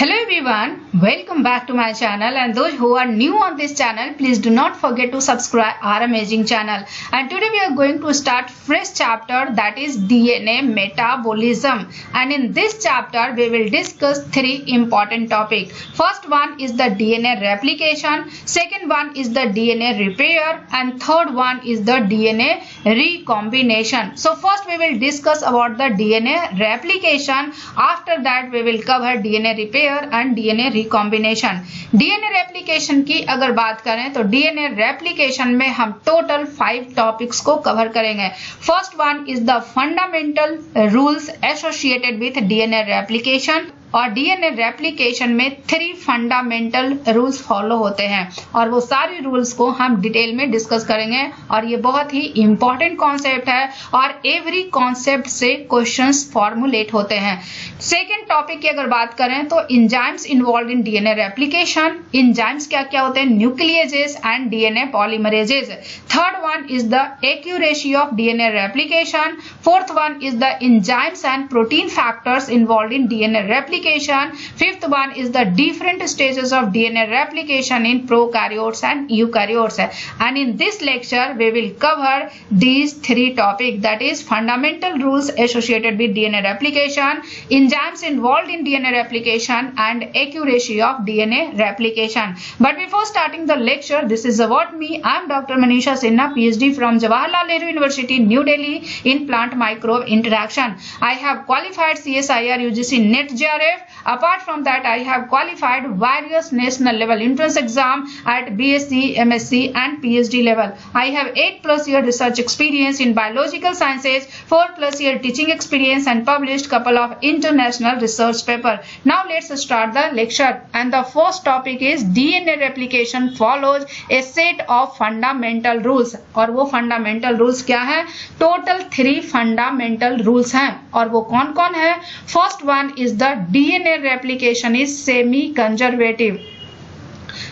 Hello everyone, welcome back to my channel, and those who are new on this channel, please do not forget to subscribe our amazing channel. And today we are going to start fresh chapter, that is DNA metabolism. And in this chapter we will discuss three important topics. First one is the DNA replication, second one is the DNA repair, and third one is the DNA recombination. So first we will discuss about the DNA replication. After that we will cover DNA repair and DNA recombination. DNA replication की अगर बात करें तो DNA replication में हम total 5 topics को cover करेंगे। First one is the fundamental rules associated with DNA replication, और डीएनए रेप्लिकेशन में 3 फंडामेंटल रूल्स फॉलो होते हैं और वो सारे रूल्स को हम डिटेल में डिस्कस करेंगे और ये बहुत ही इंपॉर्टेंट कॉन्सेप्ट है और एवरी कॉन्सेप्ट से क्वेश्चंस फॉर्मुलेट होते हैं। सेकेंड टॉपिक की अगर बात करें तो enzymes involve in DNA replication. Enzymes क्या क्या होते हैं? Nucleases and DNA polymerases. Third one is the accuracy of DNA replication. Fourth one is the enzymes and protein factors involve in DNA replication. Fifth one is the different stages of DNA replication in prokaryotes and eukaryotes. And in this lecture we will cover these 3 topics, that is fundamental rules associated with DNA replication, enzymes involved in DNA replication, and accuracy of DNA replication. But before starting the lecture, this is about me. I am Dr. Manisha Sinha, PhD from Jawaharlal Nehru University, New Delhi in plant microbe interaction. I have qualified CSIR UGC NET JRF. Apart from that, I have qualified various national level entrance exam at BSc, MSc and PhD level. I have 8+ year research experience in biological sciences, 4+ year teaching experience, and published couple of international research paper. Now let's start the lecture. And the first topic is DNA replication follows a set of fundamental rules. और वो fundamental rules क्या है? Total 3 fundamental rules हैं और वो कौन कौन है? First one is the DNA replication is semi-conservative.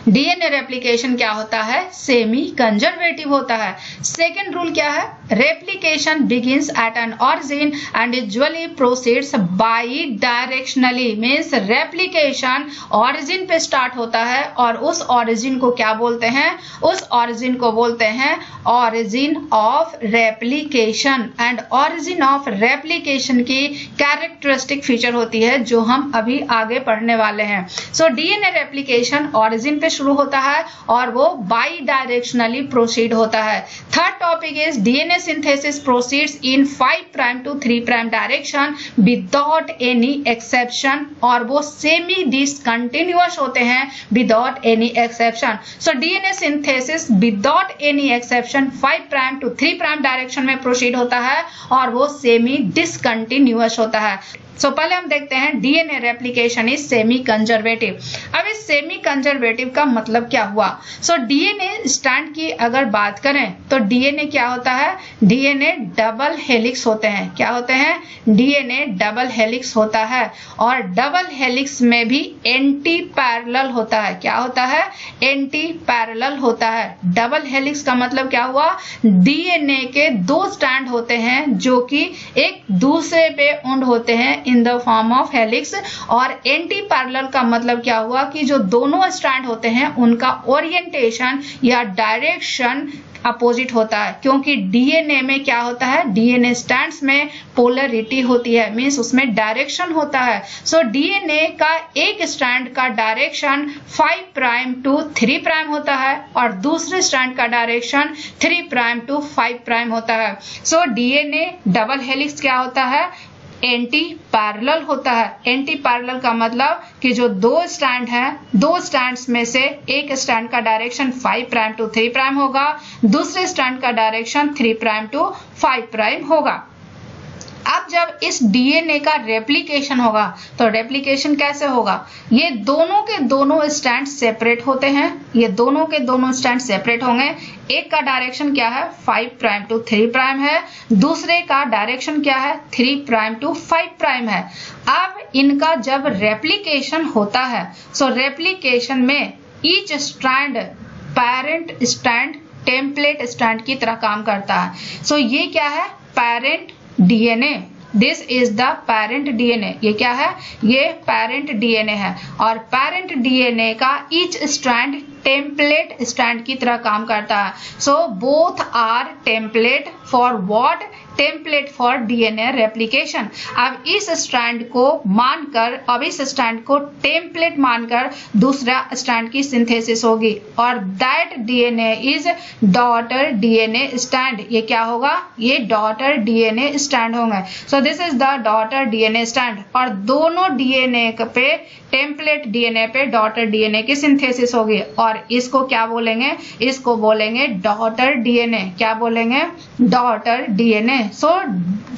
DNA replication क्या होता है? सेमी कंजर्वेटिव होता है। सेकेंड रूल क्या है? Replication begins at an origin and usually proceeds bidirectionally. Means replication origin पे स्टार्ट होता है और उस ऑरिजिन को क्या बोलते हैं? उस ऑरिजिन को बोलते हैं origin of replication. And origin of replication की कैरेक्टरिस्टिक फीचर होती है जो हम अभी आगे पढ़ने वाले हैं। सो डीएनए रेप्लिकेशन ऑरिजिन पे शुरू होता है और वो बाई डायरेक्शनली प्रोसीड होता है। Third topic is DNA synthesis proceeds in 5' to 3' direction without any exception, और वो सेमी डिसकंटिन्यूअस होते हैं without any exception. So DNA synthesis without any exception 5' to 3' direction में प्रोसीड होता है और वो सेमी डिसकंटिन्यूअस होता है। सो पहले हम देखते हैं DNA replication is semi conservative. अब इस सेमी कंजर्वेटिव का मतलब क्या हुआ? सो डीएनए स्ट्रैंड की अगर बात करें तो डीएनए क्या होता है? डीएनए डबल हेलिक्स होते हैं। क्या होते हैं? डीएनए डबल हेलिक्स होता है और डबल हेलिक्स में भी एंटी पैरेलल होता है। क्या होता है? एंटी पैरेलल होता है। डबल हेलिक्स का मतलब क्या हुआ? डीएनए के 2 स्ट्रैंड होते हैं जो कि एक दूसरे पे उंड होते हैं in the form of helix, और एंटी पैरेलल का मतलब क्या हुआ कि जो दोनों स्ट्रैंड होते हैं उनका ओरिएंटेशन या डायरेक्शन अपोजिट होता है, क्योंकि डीएनए में क्या होता है? डीएनए स्ट्रैंड्स में पोलरिटी होती है, मींस उसमें डायरेक्शन होता है। सो डीएनए का एक स्ट्रैंड का डायरेक्शन 5' to 3' होता है और दूसरे स्ट्रैंड का डायरेक्शन 3' to 5' होता है। सो डीएनए डबल हेलिक्स क्या होता है? एंटी पैरेलल होता है। एंटी पैरेलल का मतलब कि जो 2 स्ट्रैंड हैं, 2 स्ट्रैंड्स में से एक स्ट्रैंड का डायरेक्शन 5' to 3' होगा, दूसरे स्ट्रैंड का डायरेक्शन 3' to 5' होगा। अब जब इस डीएनए का रेप्लिकेशन होगा तो रेप्लिकेशन कैसे होगा? ये दोनों के दोनों स्ट्रैंड सेपरेट होते हैं, ये दोनों के दोनों स्ट्रैंड सेपरेट होंगे। एक का डायरेक्शन क्या है? 5' to 3' है, दूसरे का डायरेक्शन क्या है? 3' to 5' है। अब इनका जब रेप्लिकेशन होता है, सो रेप्लिकेशन में each strand parent strand template strand की तरह काम करता है। सो ये क्या है? Parent DNA this is the parent DNA. ये क्या है? ये पेरेंट डीएनए है। और पेरेंट डीएनए का ईच स्ट्रैंड टेम्पलेट स्ट्रैंड की तरह काम करता है। So both are template for what? Template for DNA replication. अब इस स्ट्रैंड को मानकर, अब इस स्ट्रैंड को टेम्पलेट मानकर दूसरा स्ट्रैंड की सिंथेसिस होगी और that DNA is daughter DNA strand. ये क्या होगा? ये डॉटर डीएनए स्ट्रैंड होंगे। So this is the daughter DNA strand. और दोनों डीएनए पे, टेम्पलेट डीएनए पे डॉटर डीएनए की सिंथेसिस होगी और इसको क्या बोलेंगे? इसको बोलेंगे डॉटर डीएनए। क्या बोलेंगे? Daughter DNA. सो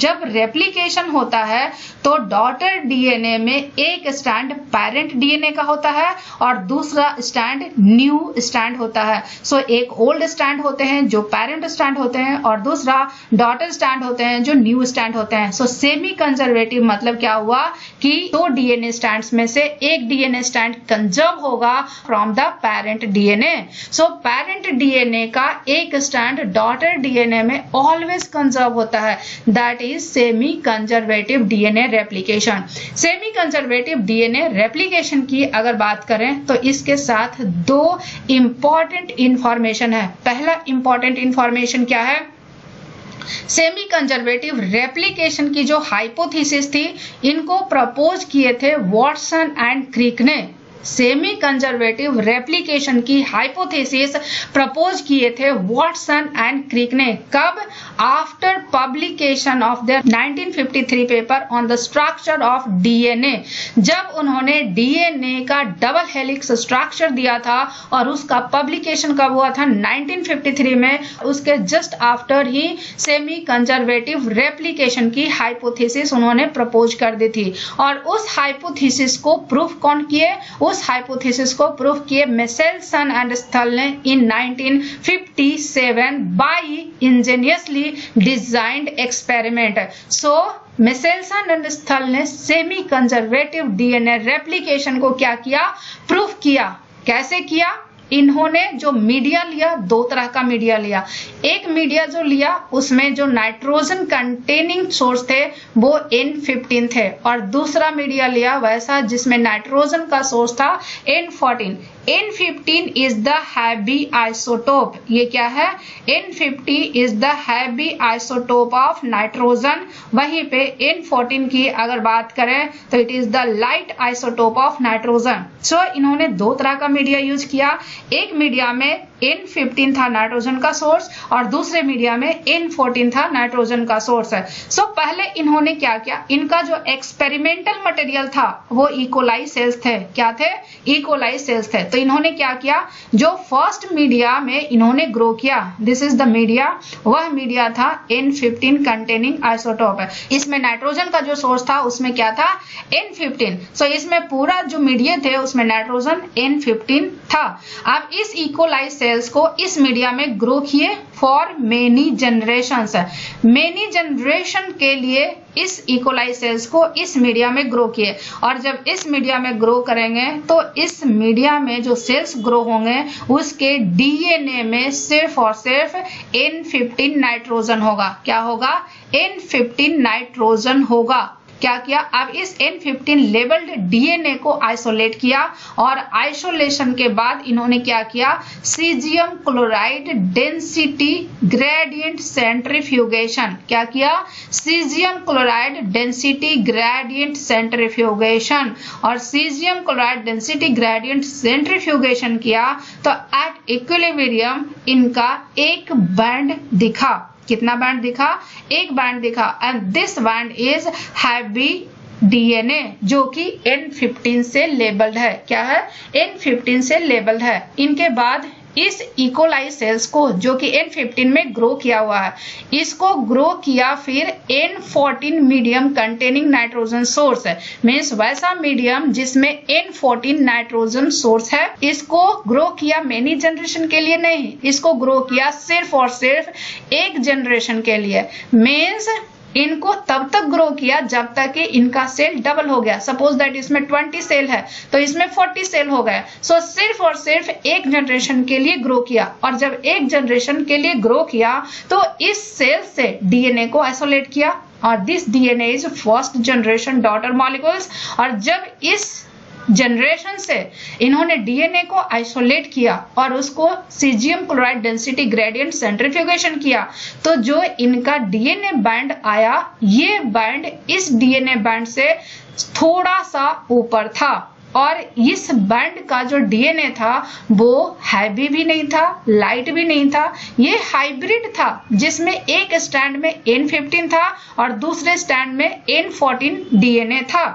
जब रेप्लिकेशन होता है तो डॉटर डीएनए में एक स्ट्रैंड पेरेंट डीएनए का होता है और दूसरा स्ट्रैंड न्यू स्ट्रैंड होता है। सो एक ओल्ड स्ट्रैंड होते हैं जो पेरेंट स्ट्रैंड होते हैं और दूसरा डॉटर स्ट्रैंड होते हैं जो न्यू स्ट्रैंड होते हैं। सो सेमी कंजर्वेटिव मतलब क्या हुआ कि दो डीएनए स्ट्रैंड्स में से एक डीएनए स्ट्रैंड कंजर्व होगा from the parent DNA. So parent DNA का एक स्ट्रैंड डॉटर डीएनए में ऑलवेज कंजर्व होता है। That is semi conservative DNA replication. Semi conservative DNA replication की अगर बात करें तो इसके साथ दो इंपॉर्टेंट इंफॉर्मेशन है। पहला इंपॉर्टेंट इंफॉर्मेशन क्या है? सेमी कंजर्वेटिव रेप्लिकेशन की जो हाइपोथेसिस थी, इनको प्रपोज किए थे वॉटसन एंड क्रिक ने। सेमी कंजर्वेटिव रेप्लिकेशन की हाइपोथेसिस प्रपोज किए थे वॉटसन एंड क्रिक ने। कब? After publication of their 1953 paper on the structure of DNA. जब उन्होंने डीएनए का डबल हेलिक्स स्ट्रक्चर दिया था और उसका पब्लिकेशन कब हुआ था? 1953 में। उसके just after he semi conservative replication की हाइपोथेसिस उन्होंने प्रपोज कर दी थी। और उस हाइपोथेसिस को प्रूफ कौन किए? उस हाइपोथेसिस को प्रूफ किए मिशेलसन एंड स्थल ने in 1957 by ingeniously designed experiment. So Meselson and Stahl ने सेमी कंजर्वेटिव डीएनए रेप्लिकेशन को क्या किया? प्रूफ किया। कैसे किया? इन्होंने जो मीडिया लिया, दो तरह का मीडिया लिया। एक मीडिया जो लिया उसमें जो नाइट्रोजन कंटेनिंग सोर्स थे वो N15 थे और दूसरा मीडिया लिया वैसा जिसमें नाइट्रोजन का सोर्स था N14। N15 is the heavy isotope. ये क्या है? N50 is the heavy isotope of nitrogen. वहीं पे N14 की अगर बात करें तो it is the light isotope of nitrogen. So इन्होंने दो तरह का मीडिया यूज किया। एक मीडिया में N15 था नाइट्रोजन का सोर्स और दूसरे मीडिया में N14 था नाइट्रोजन का सोर्स है। सो पहले इन्होंने क्या किया? इनका जो एक्सपेरिमेंटल मटेरियल था वो इकोलाई सेल्स थे। क्या थे? इकोलाई सेल्स थे। तो इन्होंने क्या किया? जो फर्स्ट मीडिया में इन्होंने ग्रो किया, दिस इज द मीडिया, वह मीडिया था N15 कंटेनिंग आइसोटोप है। इसमें नाइट्रोजन का जो सोर्स था उसमें क्या था? N15। सो इसमें पूरा जो मीडिया थे उसमें नाइट्रोजन N15 था। अब इस इकोलाई सेल्स को इस मीडिया में ग्रो किए for many generations. Many generation के लिए इस इकोलाई सेल्स को इस मीडिया में ग्रो किए और जब इस मीडिया में ग्रो करेंगे तो इस मीडिया में जो सेल्स ग्रो होंगे उसके डीएनए में सिर्फ और सिर्फ N15 नाइट्रोजन होगा। क्या होगा? N15 नाइट्रोजन होगा। क्या किया? अब इस N15 लेबल्ड डीएनए को आइसोलेट किया और आइसोलेशन के बाद इन्होंने क्या किया? Caesium chloride density gradient centrifugation. क्या किया? Caesium chloride density gradient centrifugation. और caesium chloride density gradient centrifugation किया तो एट इक्विलिब्रियम इनका एक बैंड दिखा। कितना बैंड दिखा? एक बैंड दिखा। And this band is heavy DNA जो कि N15 से लेबल्ड है। क्या है? N15 से लेबल्ड है। इनके बाद इस इकोलाई सेल्स को जो कि N15 में ग्रो किया हुआ है, इसको ग्रो किया फिर N14 medium containing nitrogen source है। मीन्स वैसा मीडियम जिसमें N14 नाइट्रोजन सोर्स है। इसको ग्रो किया मेनी जनरेशन के लिए नहीं, इसको ग्रो किया सिर्फ और सिर्फ एक जनरेशन के लिए। मीन्स इनको तब तक ग्रो किया जब तक कि इनका सेल डबल हो गया। सपोज दैट इसमें 20 सेल है तो इसमें 40 सेल हो गए। सो सिर्फ और सिर्फ एक जनरेशन के लिए ग्रो किया और जब एक जनरेशन के लिए ग्रो किया तो इस सेल से डीएनए को आइसोलेट किया और this DNA is first generation daughter molecules. और जब इस जनरेशन से इन्होंने डीएनए को आइसोलेट किया और उसको caesium chloride density gradient centrifugation किया, तो जो इनका डीएनए बैंड आया, ये बैंड इस डीएनए बैंड से थोड़ा सा ऊपर था। और इस बैंड का जो डीएनए था वो हैवी भी नहीं था, लाइट भी नहीं था, ये हाइब्रिड था, जिसमें एक स्टैंड में N15 था और दूसरे स्टैंड में N14 डीएनए था।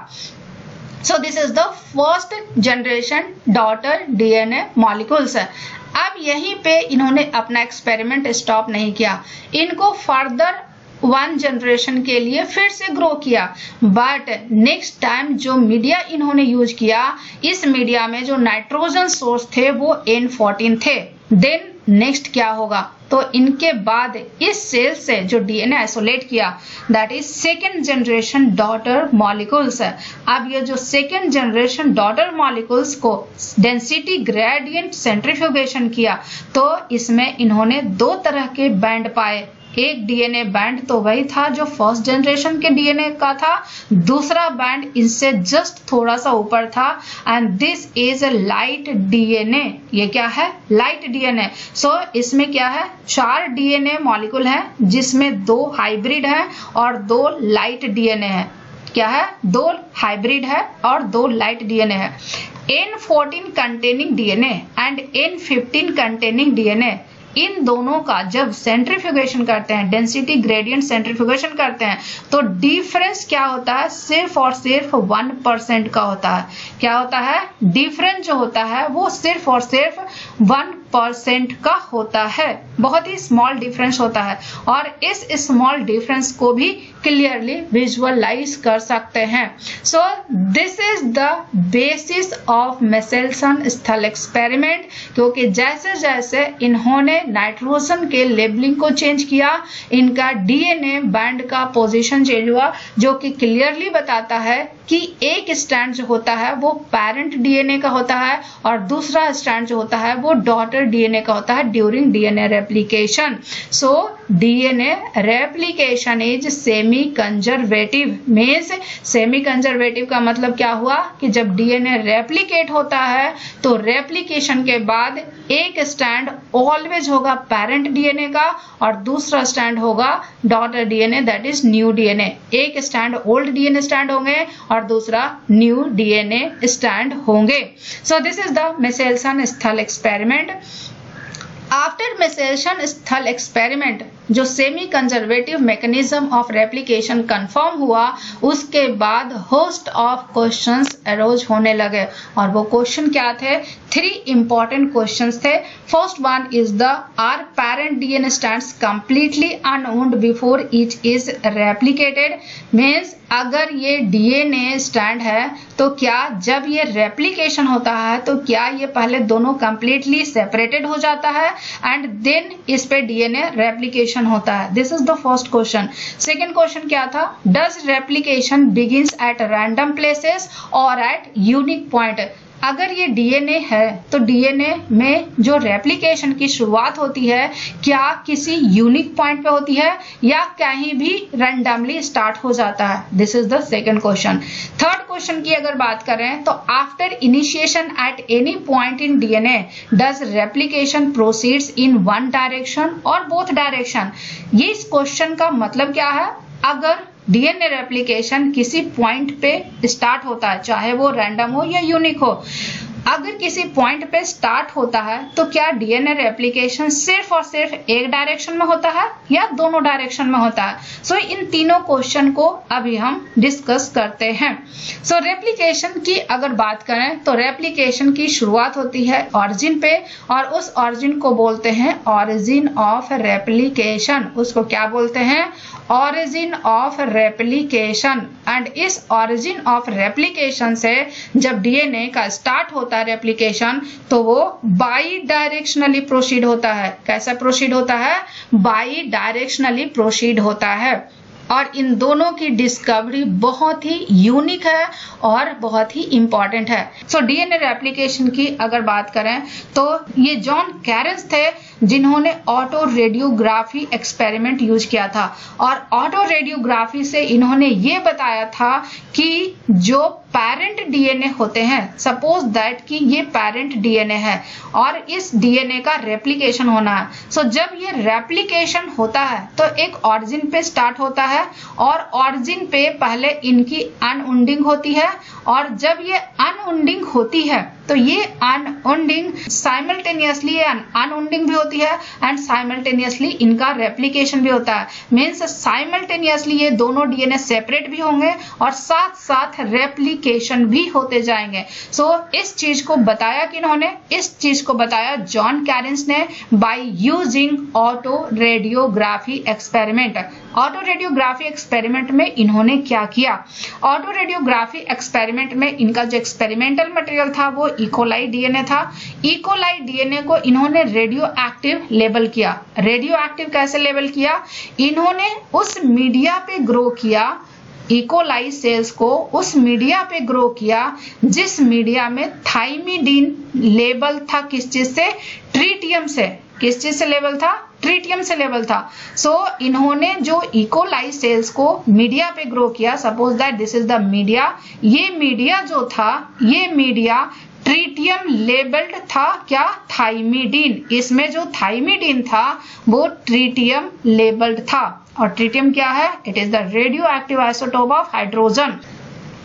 So this is the first generation daughter DNA molecules। अब यहीं पे इन्होंने अपना एक्सपेरिमेंट स्टॉप नहीं किया, इनको फर्दर 1 जनरेशन के लिए फिर से ग्रो किया। बट नेक्स्ट टाइम जो मीडिया इन्होंने यूज किया, इस मीडिया में जो नाइट्रोजन सोर्स थे वो N14 थे। देन नेक्स्ट क्या होगा, तो इनके बाद इस सेल से जो डीएनए आइसोलेट किया, that is second generation daughter molecules. अब ये जो सेकेंड जनरेशन डॉटर मॉलिक्यूल्स को डेंसिटी ग्रेडियंट सेंट्रीफ्यूगेशन किया, तो इसमें इन्होंने 2 तरह के बैंड पाए। एक डीएनए बैंड तो वही था जो फर्स्ट जनरेशन के डीएनए का था, दूसरा बैंड इससे जस्ट थोड़ा सा ऊपर था, and this is a light DNA. ये क्या है? Light DNA. सो इसमें क्या है? 4 डीएनए मॉलिक्यूल है, जिसमें 2 हाइब्रिड है और 2 लाइट डीएनए है। क्या है? 2 हाइब्रिड है और 2 लाइट डीएनए है। N14 containing DNA and N15 containing DNA, इन दोनों का जब सेंट्रीफ्यूगेशन करते हैं, डेंसिटी ग्रेडियंट सेंट्रीफ्यूगेशन करते हैं, तो डिफरेंस क्या होता है? सिर्फ और सिर्फ 1% का होता है। क्या होता है? डिफरेंस जो होता है वो सिर्फ और सिर्फ 1% का होता है। बहुत ही स्मॉल डिफरेंस होता है, और इस स्मॉल डिफरेंस को भी क्लियरली विजुअलाइज कर सकते हैं। सो this is the basis of Meselson स्थल एक्सपेरिमेंट, क्योंकि जैसे जैसे इन्होंने नाइट्रोजन के लेबलिंग को चेंज किया, इनका डीएनए बैंड का पोजीशन चेंज हुआ, जो कि क्लियरली बताता है कि एक स्ट्रैंड जो होता है वो पेरेंट डीएनए का होता है और दूसरा स्ट्रैंड जो होता है वो डॉटर डीएनए का होता है during DNA replication. So DNA replication is semi conservative. Means semi conservative का मतलब क्या हुआ कि जब डीएनए रेप्लिकेट होता है तो रेप्लिकेशन के बाद एक स्ट्रैंड ऑलवेज होगा पेरेंट डीएनए का और दूसरा स्ट्रैंड होगा daughter DNA, that is new DNA. एक स्ट्रैंड ओल्ड डीएनए स्ट्रैंड होंगे और दूसरा न्यू डीएनए स्ट्रैंड होंगे। So this is the Meselson स्थल एक्सपेरिमेंट। आफ्टर मेसेल्सन स्थल एक्सपेरिमेंट जो semi conservative mechanism of replication confirm हुआ, उसके बाद होस्ट ऑफ क्वेश्चंस अरोज होने लगे। और वो क्वेश्चन क्या थे? 3 इंपॉर्टेंट क्वेश्चंस थे। First one is the are parent DNA strands completely unwound before each is replicated. Means अगर ये डीएनए स्ट्रैंड है तो क्या जब ये रेप्लिकेशन होता है तो क्या ये पहले दोनों कंप्लीटली सेपरेटेड हो जाता है एंड देन इस पे डीएनए रेप्लिकेशन होता है? This is the first question. Second question क्या था? Does replication begins at random places और एट यूनिक पॉइंट? अगर ये डीएनए है तो डीएनए में जो रेप्लिकेशन की शुरुआत होती है क्या किसी यूनिक पॉइंट पे होती है या कहीं भी रैंडमली स्टार्ट हो जाता है? This is the second question. Third question की अगर बात करें तो after initiation at any point in DNA does replication proceeds in one direction और बोथ डायरेक्शन? ये इस क्वेश्चन का मतलब क्या है? अगर डीएनए रेप्लिकेशन किसी पॉइंट पे स्टार्ट होता है, चाहे वो रैंडम हो या यूनिक हो, अगर किसी पॉइंट पे स्टार्ट होता है तो क्या डीएनए रेप्लिकेशन सिर्फ और सिर्फ एक डायरेक्शन में होता है या दोनों डायरेक्शन में होता है? सो इन तीनों क्वेश्चन को अभी हम डिस्कस करते हैं। सो रेप्लिकेशन की अगर बात करें तो रेप्लिकेशन की शुरुआत होती है ऑरिजिन पे और उस ऑरिजिन को बोलते हैं ऑरिजिन ऑफ रेप्लिकेशन। उसको क्या बोलते हैं? Origin of replication. एंड इस ऑरिजिन ऑफ रेप्लिकेशन से जब डीएनए का स्टार्ट होता है रेप्लिकेशन तो वो बाई डायरेक्शनली प्रोसीड होता है। कैसा प्रोसीड होता है? बाई डायरेक्शनली प्रोसीड होता है। और इन दोनों की डिस्कवरी बहुत ही यूनिक है और बहुत ही इंपॉर्टेंट है। सो डीएनए रेप्लिकेशन की अगर बात करें तो ये जॉन कैरेंस थे जिन्होंने ऑटो रेडियोग्राफी एक्सपेरिमेंट यूज किया था, और ऑटो रेडियोग्राफी से इन्होंने ये बताया था कि जो पेरेंट डीएनए होते हैं, सपोज दैट कि ये पेरेंट डीएनए है और इस डीएनए का रेप्लिकेशन होना है। सो जब ये रेप्लिकेशन होता है तो एक ऑरिजिन पे स्टार्ट होता है और ऑरिजिन पे पहले इनकी अनउंडिंग होती है, और जब ये अनउंडिंग होती है तो ये अनउंडिंग साइमल्टेनियसली अनउंडिंग भी होती है एंड साइमल्टेनियसली इनका रेप्लिकेशन भी होता है। मीन्स साइमल्टेनियसली ये दोनों डीएनए सेपरेट भी होंगे और साथ साथ रेप्लिकेशन भी होते जाएंगे। सो इस चीज को बताया किन्होंने? इस चीज को बताया जॉन कैरेंस ने bye using autoradiography experiment. Auto radiography experiment में इन्होंने क्या किया? ऑटो रेडियोग्राफी एक्सपेरिमेंट में इनका जो एक्सपेरिमेंटल मटेरियल था वो इकोलाई डीएनए था। इकोलाई डीएनए को इन्होंने रेडियो एक्टिव लेबल किया। रेडियो एक्टिव कैसे लेबल किया? इन्होंने उस मीडिया पे ग्रो किया, इकोलाई सेल्स को उस मीडिया पे ग्रो किया जिस मीडिया में थाइमिडीन लेबल था। किस चीज से? ट्रीटियम से। किस चीज से लेबल था? ट्रीटियम से लेबल था। सो इन्होंने जो इकोलाई सेल्स को मीडिया पे ग्रो किया, suppose that this is the media, ये मीडिया जो था, ये मीडिया ट्रीटियम लेबल्ड था। क्या? थाइमिडीन। इसमें जो थाइमिडीन था वो ट्रीटियम लेबल्ड था, और ट्रीटियम क्या है? It is the radio active isotope of hydrogen.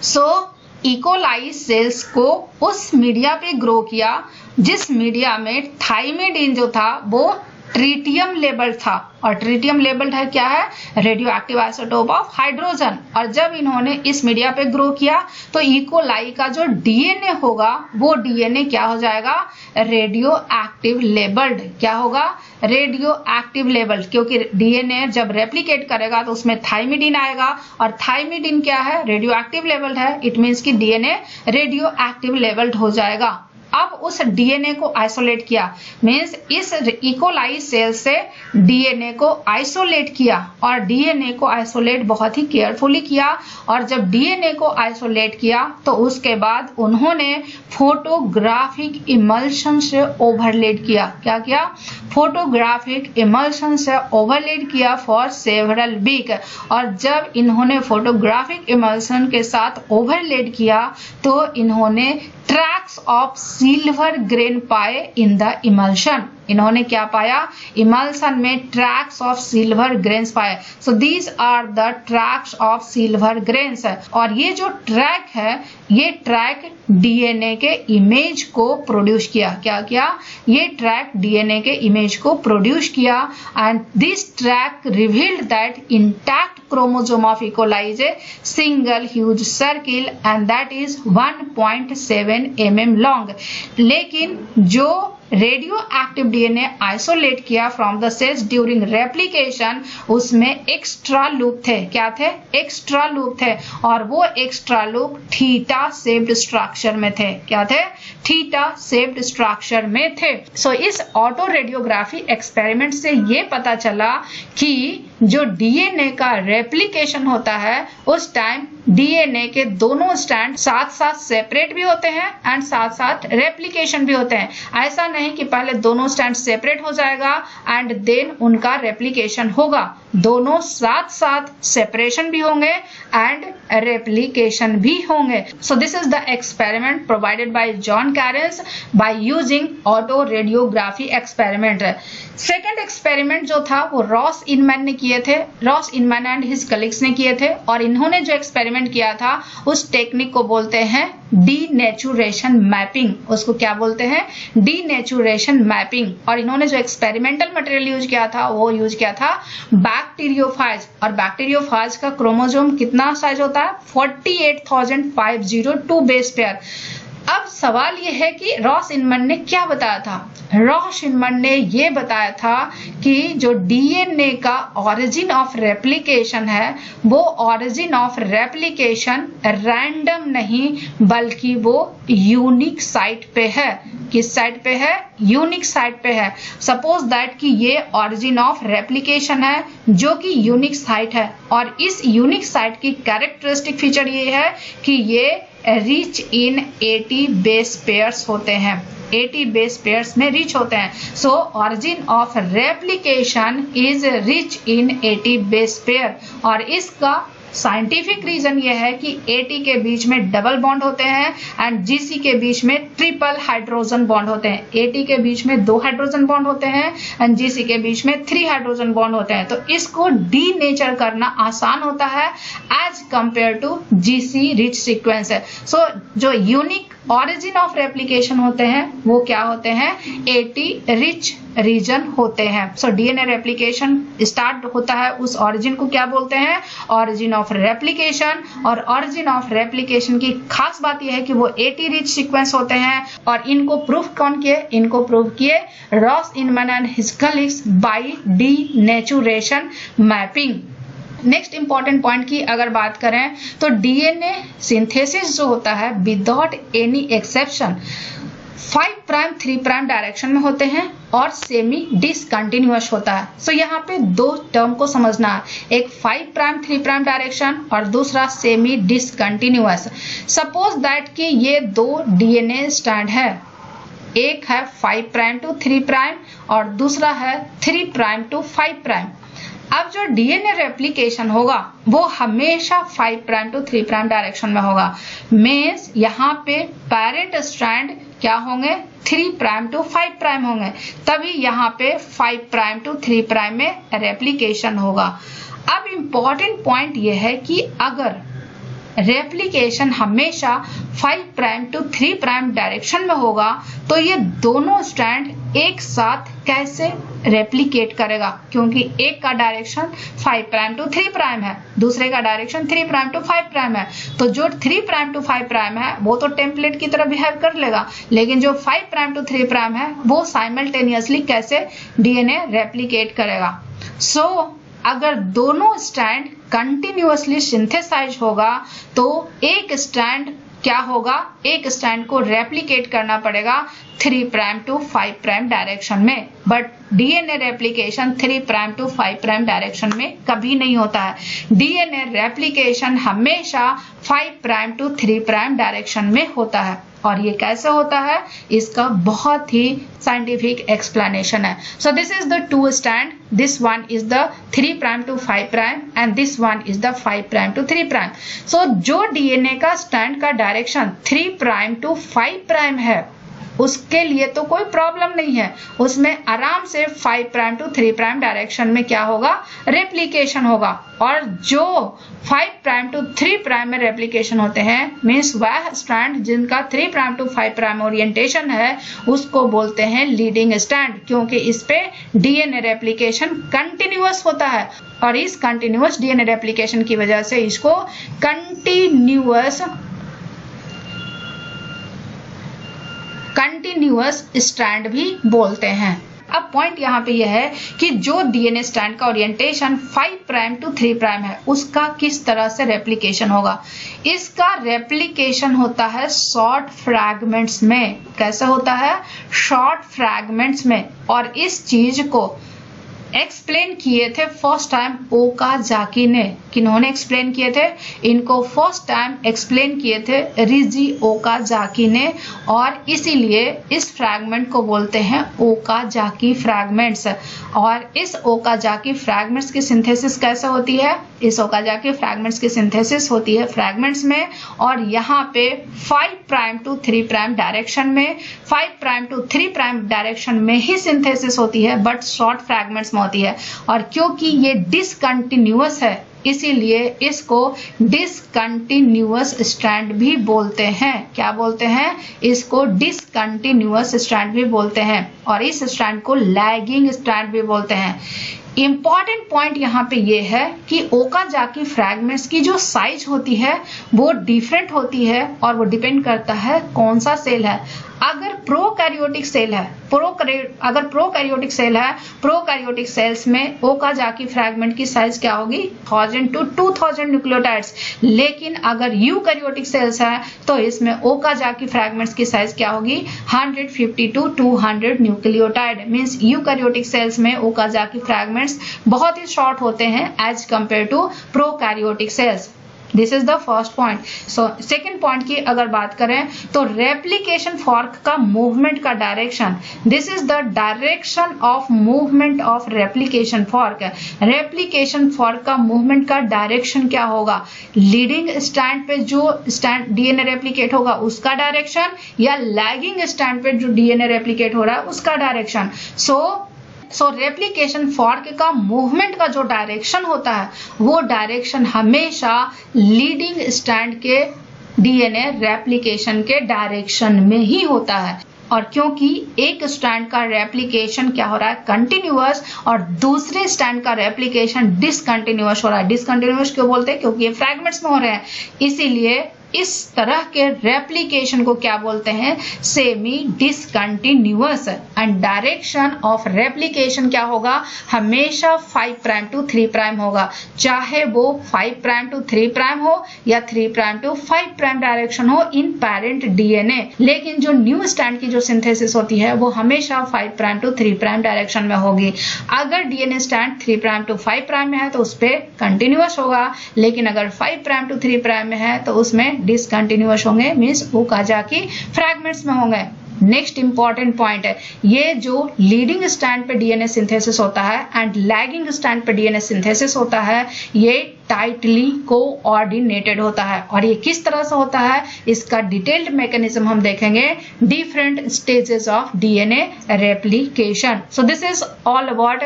So E coli sales को उस मीडिया पे ग्रो किया जिस मीडिया में थाइमिडीन जो था वो ट्रीटियम लेबल्ड था, और ट्रीटियम लेबल्ड है क्या है? Radio active isotope of hydrogen. और जब इन्होंने इस मीडिया पे ग्रो किया तो इकोलाई का जो डीएनए होगा वो डीएनए क्या हो जाएगा? Radio active labelled. क्या होगा? रेडियो एक्टिव लेबल्ड, क्योंकि डीएनए जब रेप्लिकेट करेगा तो उसमें थाइमिडीन आएगा, और थाइमिडीन क्या है? रेडियो एक्टिव लेबल्ड है। इट मीन्स कि डीएनए रेडियो एक्टिव लेबल्ड हो जाएगा। अब उस डीएनए को आइसोलेट किया, मीन्स इस इकोलाई सेल से डीएनए को आइसोलेट किया, और डीएनए को आइसोलेट बहुत ही केयरफुली किया। और जब डीएनए को आइसोलेट किया तो उसके बाद उन्होंने फोटोग्राफिक इमल्शन से ओवरलेड किया। क्या किया? फोटोग्राफिक इमल्शन से ओवरलेड किया फॉर सेवरल वीक। और जब इन्होंने फोटोग्राफिक इमल्शन के साथ ओवरलेड किया तो इन्होंने ट्रैक्स ऑफ सिल्वर ग्रेन पाए इन द इमल्शन। इन्होंने क्या पाया? इमल्शन में ट्रैक्स ऑफ सिल्वर ग्रेन्स पाए। So these are the tracks of silver grains. और ये जो ट्रैक है, ये ट्रैक डीएनए के इमेज को प्रोड्यूस किया। क्या किया? ये ट्रैक डीएनए के इमेज को प्रोड्यूस किया, and this track revealed that intact chromosome of E. coli is a single huge circle and that is 1.7 mm long। लेकिन जो रेडियो एक्टिव डीएनए आइसोलेट किया from the cells during replication, उसमें extra loop थे। क्या थे? Extra loop थे, और वो extra loop theta shaped structure में थे। क्या थे? थीटा शेप्ड स्ट्रक्चर में थे। सो इस ऑटो रेडियोग्राफी एक्सपेरिमेंट से ये पता चला कि जो डीएनए का रेप्लिकेशन होता है उस टाइम डीएनए के दोनों स्ट्रैंड साथ साथ सेपरेट भी होते हैं एंड साथ साथ रेप्लिकेशन भी होते हैं। ऐसा नहीं कि पहले दोनों स्ट्रैंड सेपरेट हो जाएगा एंड देन उनका रेप्लिकेशन होगा। दोनों साथ साथ सेपरेशन भी होंगे एंड रेप्लिकेशन भी होंगे। So this is the experiment provided by John Cairns by using autoradiography experiment. Second experiment जो था वो रॉस इनमैन ने किए थे। Ross Inman and his colleagues ने किए थे, और इन्होंने जो एक्सपेरिमेंट किया था उस टेक्निक को बोलते हैं डीनेचुरेशन मैपिंग। उसको क्या बोलते हैं? Denaturation mapping. और इन्होंने जो एक्सपेरिमेंटल मटेरियल यूज किया था वो यूज किया था बैक्टीरियोफाज। और बैक्टीरियोफाज का क्रोमोसोम कितना साइज होता है? 48,502 बेस पेयर। अब सवाल ये है कि रॉस इनमन ने क्या बताया था। रॉस इनमन ने ये बताया था कि जो डीएनए का ऑरिजिन ऑफ रेप्लिकेशन है वो ऑरिजिन ऑफ रेप्लिकेशन रैंडम नहीं बल्कि वो यूनिक साइट पे है। किस साइट पे है? यूनिक साइट पे है। सपोज दैट कि ये ऑरिजिन ऑफ रेप्लिकेशन है जो कि यूनिक साइट है और इस यूनिक साइट की कैरेक्टरिस्टिक फीचर ये है कि ये रिच इन 80 बेस पेयर्स होते हैं, 80 बेस पेयर्स में रिच होते हैं। So origin of replication is rich in 80 base pair और इसका साइंटिफिक रीजन ये है कि 80 के बीच में डबल बॉन्ड होते हैं एंड जीसी के बीच में ट्रिपल हाइड्रोजन बॉन्ड होते हैं। 80 के बीच में 2 हाइड्रोजन बॉन्ड होते हैं एंड जीसी के बीच में 3 हाइड्रोजन बॉन्ड होते हैं। तो इसको डीनेचर करना आसान होता है as compare to GC rich sequence है। सो जो यूनिक ऑरिजिन ऑफ रेप्लिकेशन होते हैं वो क्या होते हैं? 80 रिच रीजन होते हैं। सो डीएनए रेप्लिकेशन स्टार्ट होता है, उस ऑरिजिन को क्या बोलते हैं? Origin of replication. और ऑरिजिन ऑफ रेप्लिकेशन की खास बात यह है कि वो 80 रिच सीक्वेंस होते हैं और इनको प्रूफ कौन किए? इनको प्रूव किए Ross Inman and his colleagues by denaturation mapping. Next important point की अगर बात करें तो डीएनए सिंथेसिस जो होता है without any exception 5 prime 3 prime direction में होते हैं और सेमी डिसकंटिन्यूअस होता है। सो यहाँ पे 2 टर्म को समझना है, एक 5 प्राइम 3 प्राइम डायरेक्शन और दूसरा सेमी डिसकंटिन्यूअस। सपोज दैट कि ये 2 डीएनए स्ट्रैंड है, एक है 5 प्राइम टू 3 प्राइम और दूसरा है 3 प्राइम टू 5 प्राइम। अब जो डीएनए रेप्लिकेशन होगा वो हमेशा 5 प्राइम टू 3 प्राइम डायरेक्शन में होगा। मीन्स यहाँ पे पेरेंट स्ट्रैंड क्या होंगे? 3 प्राइम टू 5 प्राइम होंगे, तभी यहाँ पे 5 प्राइम टू 3 प्राइम में रेप्लिकेशन होगा। अब इम्पॉर्टेंट पॉइंट ये है कि अगर रेप्लिकेशन हमेशा 5 प्राइम टू 3 प्राइम डायरेक्शन में होगा तो ये दोनों स्ट्रैंड एक साथ कैसे रेप्लिकेट करेगा? क्योंकि एक का डायरेक्शन 5 प्राइम टू 3 प्राइम है, दूसरे का डायरेक्शन 3 प्राइम टू 5 प्राइम है। तो जो 3 प्राइम टू 5 प्राइम है वो तो टेम्पलेट की तरह बिहेव कर लेगा, लेकिन जो 5 प्राइम टू 3 प्राइम है वो साइमल्टेनियसली कैसे डीएनए रेप्लिकेट करेगा? सो अगर दोनों स्ट्रैंड कंटिन्यूअसली सिंथेसाइज होगा तो एक स्ट्रैंड क्या होगा? एक स्ट्रैंड को रेप्लिकेट करना पड़ेगा 3 प्राइम टू 5 प्राइम डायरेक्शन में, but DNA replication 3 prime to 5 prime direction में कभी नहीं होता है। डीएनए रेप्लिकेशन हमेशा 5 प्राइम टू 3 प्राइम डायरेक्शन में होता है। और ये कैसे होता है इसका बहुत ही साइंटिफिक एक्सप्लेनेशन है। So this is the 2 strand, this one is the 3 prime to 5 prime and this one is the 5 prime to 3 prime. So जो डीएनए का स्ट्रैंड का डायरेक्शन 3 प्राइम टू 5 प्राइम है उसके लिए तो कोई प्रॉब्लम नहीं है, उसमें आराम से 5 प्राइम टू 3 प्राइम डायरेक्शन में क्या होगा? रेप्लिकेशन होगा। और जो 5 प्राइम टू 3 प्राइम में रेप्लिकेशन होते हैं मीन्स वह स्ट्रैंड जिनका 3 प्राइम टू 5 प्राइम ओरिएंटेशन है उसको बोलते हैं लीडिंग स्ट्रैंड, क्योंकि इस पे डीएनए रेप्लिकेशन कंटिन्यूअस होता है और इस कंटिन्यूअस डीएनए रेप्लिकेशन की वजह से इसको कंटिन्यूअस स्ट्रैंड भी बोलते हैं। अब पॉइंट यहाँ पे यह है कि जो डीएनए स्ट्रैंड का ओरिएंटेशन 5 प्राइम टू 3 प्राइम है उसका किस तरह से रेप्लिकेशन होगा? इसका रेप्लिकेशन होता है शॉर्ट फ्रैगमेंट्स में। कैसे होता है? शॉर्ट फ्रैगमेंट्स में। और इस चीज को एक्सप्लेन किए थे फर्स्ट टाइम ओकाजाकी ने। किन्होंने एक्सप्लेन किए थे? इनको फर्स्ट टाइम एक्सप्लेन किए थे रिजी ओकाजाकी ने और इसीलिए इस फ्रैगमेंट को बोलते हैं ओकाजाकी फ्रैगमेंट्स। और इस ओकाजाकी फ्रैगमेंट्स की सिंथेसिस कैसे होती है? इस ओकाजाकी फ्रैगमेंट्स की सिंथेसिस होती है फ्रैगमेंट्स में और यहाँ पे 5 प्राइम टू 3 प्राइम डायरेक्शन में, 5 प्राइम टू 3 प्राइम डायरेक्शन में ही सिंथेसिस होती है बट शॉर्ट फ्रैगमेंट्स में होती है। और क्योंकि ये डिसकंटिन्यूअस है इसीलिए इसको डिसकंटिन्यूअस स्ट्रैंड भी बोलते हैं। क्या बोलते हैं? इसको डिसकंटिन्यूअस स्ट्रैंड भी बोलते हैं और इस स्ट्रैंड को लैगिंग स्ट्रैंड भी बोलते हैं। इंपॉर्टेंट पॉइंट यहाँ पे ये है कि ओकाजाकी फ्रैगमेंट्स की जो साइज होती है वो डिफरेंट होती है और वो डिपेंड करता है कौन सा सेल है। अगर प्रोकैरियोटिक सेल है, प्रोकैरियोटिक सेल्स में ओकाजाकी फ्रैगमेंट की साइज क्या होगी 1000 to 2000 न्यूक्लियोटाइड्स। लेकिन अगर यूकैरियोटिक सेल्स है तो इसमें ओकाजाकी फ्रैगमेंट्स की साइज क्या होगी 150 to 200 nucleotide. Means eukaryotic cells में ओकाजाकी फ्रैगमेंट्स बहुत ही शॉर्ट होते हैं as compare to prokaryotic cells. This is the first point. So second point की अगर बात करें तो रेप्लिकेशन फॉर्क का मूवमेंट का direction, this is the direction of movement of replication fork. Replication fork का मूवमेंट का डायरेक्शन क्या होगा, लीडिंग स्टैंड पे जो डीएनए रेप्लिकेट होगा उसका डायरेक्शन या लैगिंग स्टैंड पे जो डीएनए रेप्लिकेट हो रहा है उसका डायरेक्शन। सो रेप्लिकेशन फॉर्क का मूवमेंट का जो डायरेक्शन होता है वो डायरेक्शन हमेशा लीडिंग स्टैंड के डीएनए रेप्लिकेशन के डायरेक्शन में ही होता है। और क्योंकि एक स्टैंड का रेप्लिकेशन क्या हो रहा है कंटिन्यूअस और दूसरे स्टैंड का रेप्लिकेशन डिसकंटिन्यूअस हो रहा है। डिसकंटिन्यूअस क्यों बोलते हैं, क्योंकि ये फ्रैगमेंट्स में हो रहे हैं, इसीलिए इस तरह के रेप्लिकेशन को क्या बोलते हैं semi discontinuous. And direction of replication क्या होगा हमेशा 5 प्राइम टू 3 प्राइम होगा, चाहे वो 5 प्राइम टू 3 प्राइम हो या 3 प्राइम टू 5 प्राइम डायरेक्शन हो इन पेरेंट डीएनए। लेकिन जो न्यू स्टैंड की जो सिंथेसिस होती है वो हमेशा 5 प्राइम टू 3 प्राइम डायरेक्शन में होगी। अगर DNA stand 3 prime to 5 prime में है तो उस पर कंटिन्यूअस होगा, लेकिन अगर 5 प्राइम टू 3 प्राइम में है तो उसमें डिसकंटिन्यूअस होंगे, मींस ओकाजाकी फ्रैगमेंट्स में होंगे। नेक्स्ट इंपॉर्टेंट पॉइंट है, ये जो लीडिंग स्टैंड पे डीएनए सिंथेसिस होता है एंड लैगिंग स्टैंड पे डीएनए सिंथेसिस होता है, ये टाइटली कोऑर्डिनेटेड होता है। और ये किस तरह से होता है इसका डिटेल्ड मैकेनिज्म हम देखेंगे different stages of DNA replication. So this is all about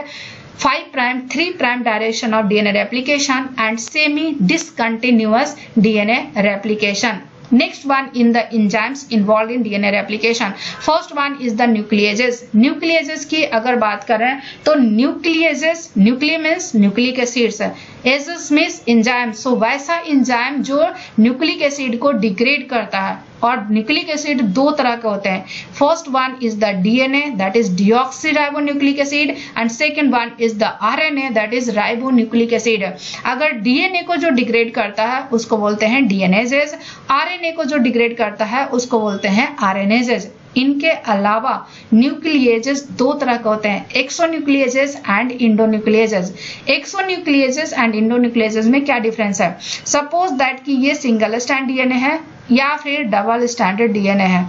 5 prime 3 prime direction of DNA replication and semi discontinuous DNA replication. Next one in the enzymes involved in DNA replication. First one is the nucleases. Nucleases की अगर बात करें तो nucleases, nuclei means nucleic acids है, aces means enzyme. So वैसा enzyme जो nucleic acid को degrade करता है, और न्यूक्लिक एसिड दो तरह के होते हैं। First one is the DNA that is deoxyribonucleic acid and second one is the RNA that is ribonucleic acid. अगर डीएनए को जो डिग्रेड करता है उसको बोलते हैं डीएनएजेज, आरएनए को जो डिग्रेड करता है उसको बोलते हैं आरएनएजेज। इनके अलावा न्यूक्लिएजेस दो तरह के होते हैं, एक्सोन्यूक्लिएजेस एंड इंडोन्यूक्लिएजेस। एक्सोन्यूक्लिएजेस एंड इंडोन्यूक्लिएजेस में क्या डिफरेंस है, सपोज दैट कि ये सिंगल स्टैंड डीएनए है या फिर डबल स्टैंडर्ड डीएनए है।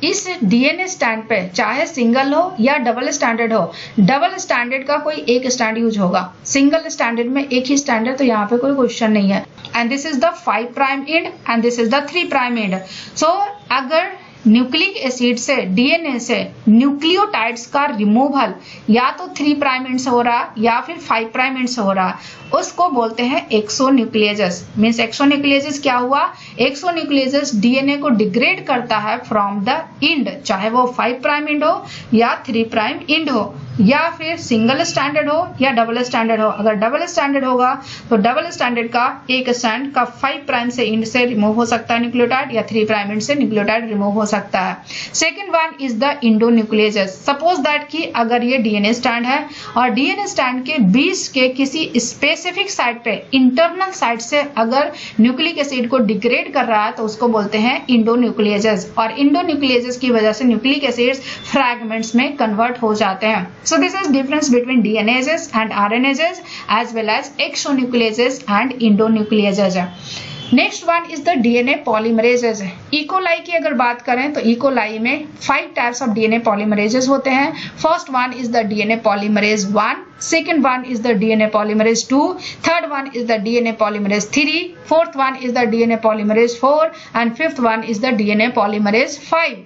इस डीएनए स्टैंड पे चाहे सिंगल हो या डबल स्टैंडर्ड हो, डबल स्टैंडर्ड का कोई एक स्टैंड यूज होगा, सिंगल स्टैंडर्ड में एक ही स्टैंडर्ड, तो यहाँ पे कोई क्वेश्चन नहीं है। And this is the 5 prime end and this is the 3 prime end. So अगर न्यूक्लिक एसिड से डीएनए से न्यूक्लियोटाइड्स का रिमूवल या तो 3 प्राइम एंड से हो रहा है या फिर 5 प्राइम एंड से हो रहा है, उसको बोलते हैं एक्सोन्यूक्लिएजेस। मींस एक्सोन्यूक्लिएजेस क्या हुआ, एक्सोन्यूक्लिएजेस डीएनए को डिग्रेड करता है फ्रॉम द एंड, चाहे वो 5 प्राइम एंड हो या 3 प्राइम एंड हो, या फिर सिंगल स्टैंडर्ड हो या डबल स्टैंडर्ड हो। अगर डबल स्टैंडर्ड होगा तो डबल स्टैंडर्ड का एक स्टैंड का 5 प्राइम से एंड से रिमूव हो सकता है न्यूक्लियोटाइड, या 3 प्राइम एंड से न्यूक्लियोटाइड रिमूव हो सकता है। Second one is the endonucleases. Suppose that कि अगर ये डीएनए स्टैंड है और डीएनए स्टैंड के बीच के किसी स्पेसिफिक साइट पे इंटरनल साइट से अगर न्यूक्लिक एसिड को डिग्रेड कर रहा है तो उसको बोलते हैं इंडोन्यूक्लिएजेस। और इंडोन्यूक्लिएजेस की वजह से न्यूक्लिक एसिड्स फ्रैगमेंट्स में कन्वर्ट हो जाते हैं। So this is difference between DNases and RNases as well as exonucleases and endonucleases. Next one is the DNA polymerases. E coli की अगर बात करें तो इकोलाई में 5 टाइप्स ऑफ डीएनए पॉलीमरेजेस होते हैं। First one is the DNA polymerase 1, second one is the DNA polymerase 2, third one is the DNA polymerase 3, fourth one is the DNA polymerase 4 and fifth one is the DNA polymerase 5।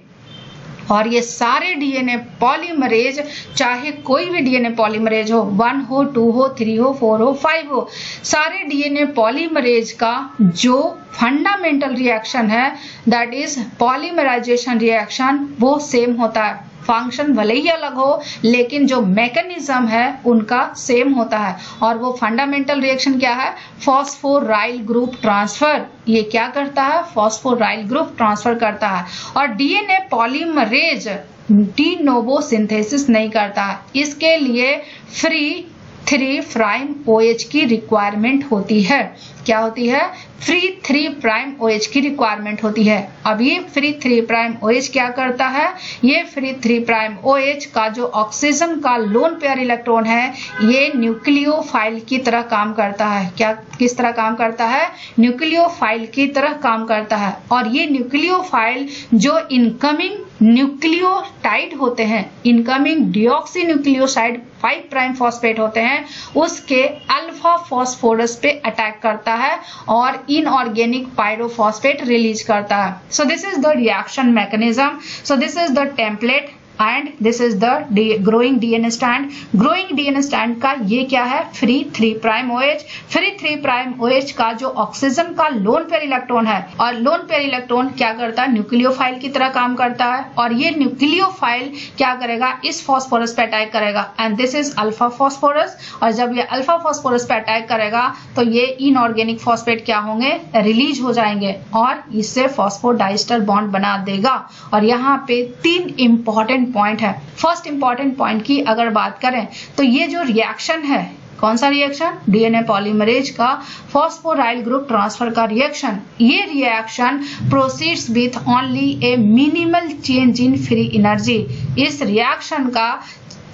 और ये सारे DNA polymerase, चाहे कोई भी DNA polymerase हो, 1 हो, 2 हो, 3 हो, 4 हो, 5 हो, सारे डीएनए पॉलीमरेज का जो फंडामेंटल रिएक्शन है दैट इज पॉलीमराइजेशन रिएक्शन वो सेम होता है। फंक्शन भले ही अलग हो लेकिन जो मैकेनिज्म है उनका सेम होता है। और वो फंडामेंटल रिएक्शन क्या है? Phosphoryl group transfer. ये क्या करता है? फॉस्फोराइल ग्रुप ट्रांसफर करता है। और DNA polymerase de novo synthesis नहीं करता है, इसके लिए फ्री 3' OH की रिक्वायरमेंट होती है। क्या होती है? फ्री 3' OH की रिक्वायरमेंट होती है। अब ये फ्री 3' OH क्या करता है? ये फ्री 3' OH का जो ऑक्सीजन का लोन पेयर इलेक्ट्रॉन है ये न्यूक्लियोफाइल की तरह काम करता है। क्या किस तरह काम करता है? न्यूक्लियोफाइल की तरह काम करता है। और ये न्यूक्लियोफाइल जो इनकमिंग न्यूक्लियोटाइड होते हैं, इनकमिंग डिऑक्सी न्यूक्लियोसाइड 5' फॉस्फेट होते हैं, उसके अल्फा फॉस्फोरस पे अटैक करता है और इनऑर्गेनिक पायरोफॉस्फेट रिलीज करता है। So this is the reaction mechanism. So this is the template and this is the growing DNA strand. Growing DNA strand का ये क्या है? Free 3' OH। फ्री 3' OH का जो ऑक्सीजन का लोन पेयर इलेक्ट्रॉन है, और लोन पेयर इलेक्ट्रॉन क्या करता है? न्यूक्लियोफाइल की तरह काम करता है। और ये न्यूक्लियोफाइल क्या करेगा? इस फॉस्फोरस पे अटैक करेगा and this is alpha phosphorus. और जब ये अल्फा फॉस्फोरस पे अटैक करेगा तो ये इनऑर्गेनिक फॉस्फेट क्या होंगे? रिलीज हो जाएंगे और इससे फॉस्फोडाइस्टर बॉन्ड बना देगा। और यहाँ पे 3 इंपॉर्टेंट पॉइंट है। फर्स्ट इंपॉर्टेंट पॉइंट की अगर बात करें तो ये जो रिएक्शन है, कौन सा रिएक्शन? डीएनए पॉलीमरेज का फॉस्फोराइल ग्रुप ट्रांसफर का रिएक्शन। ये reaction proceeds with only A minimal change in free energy. इस रिएक्शन का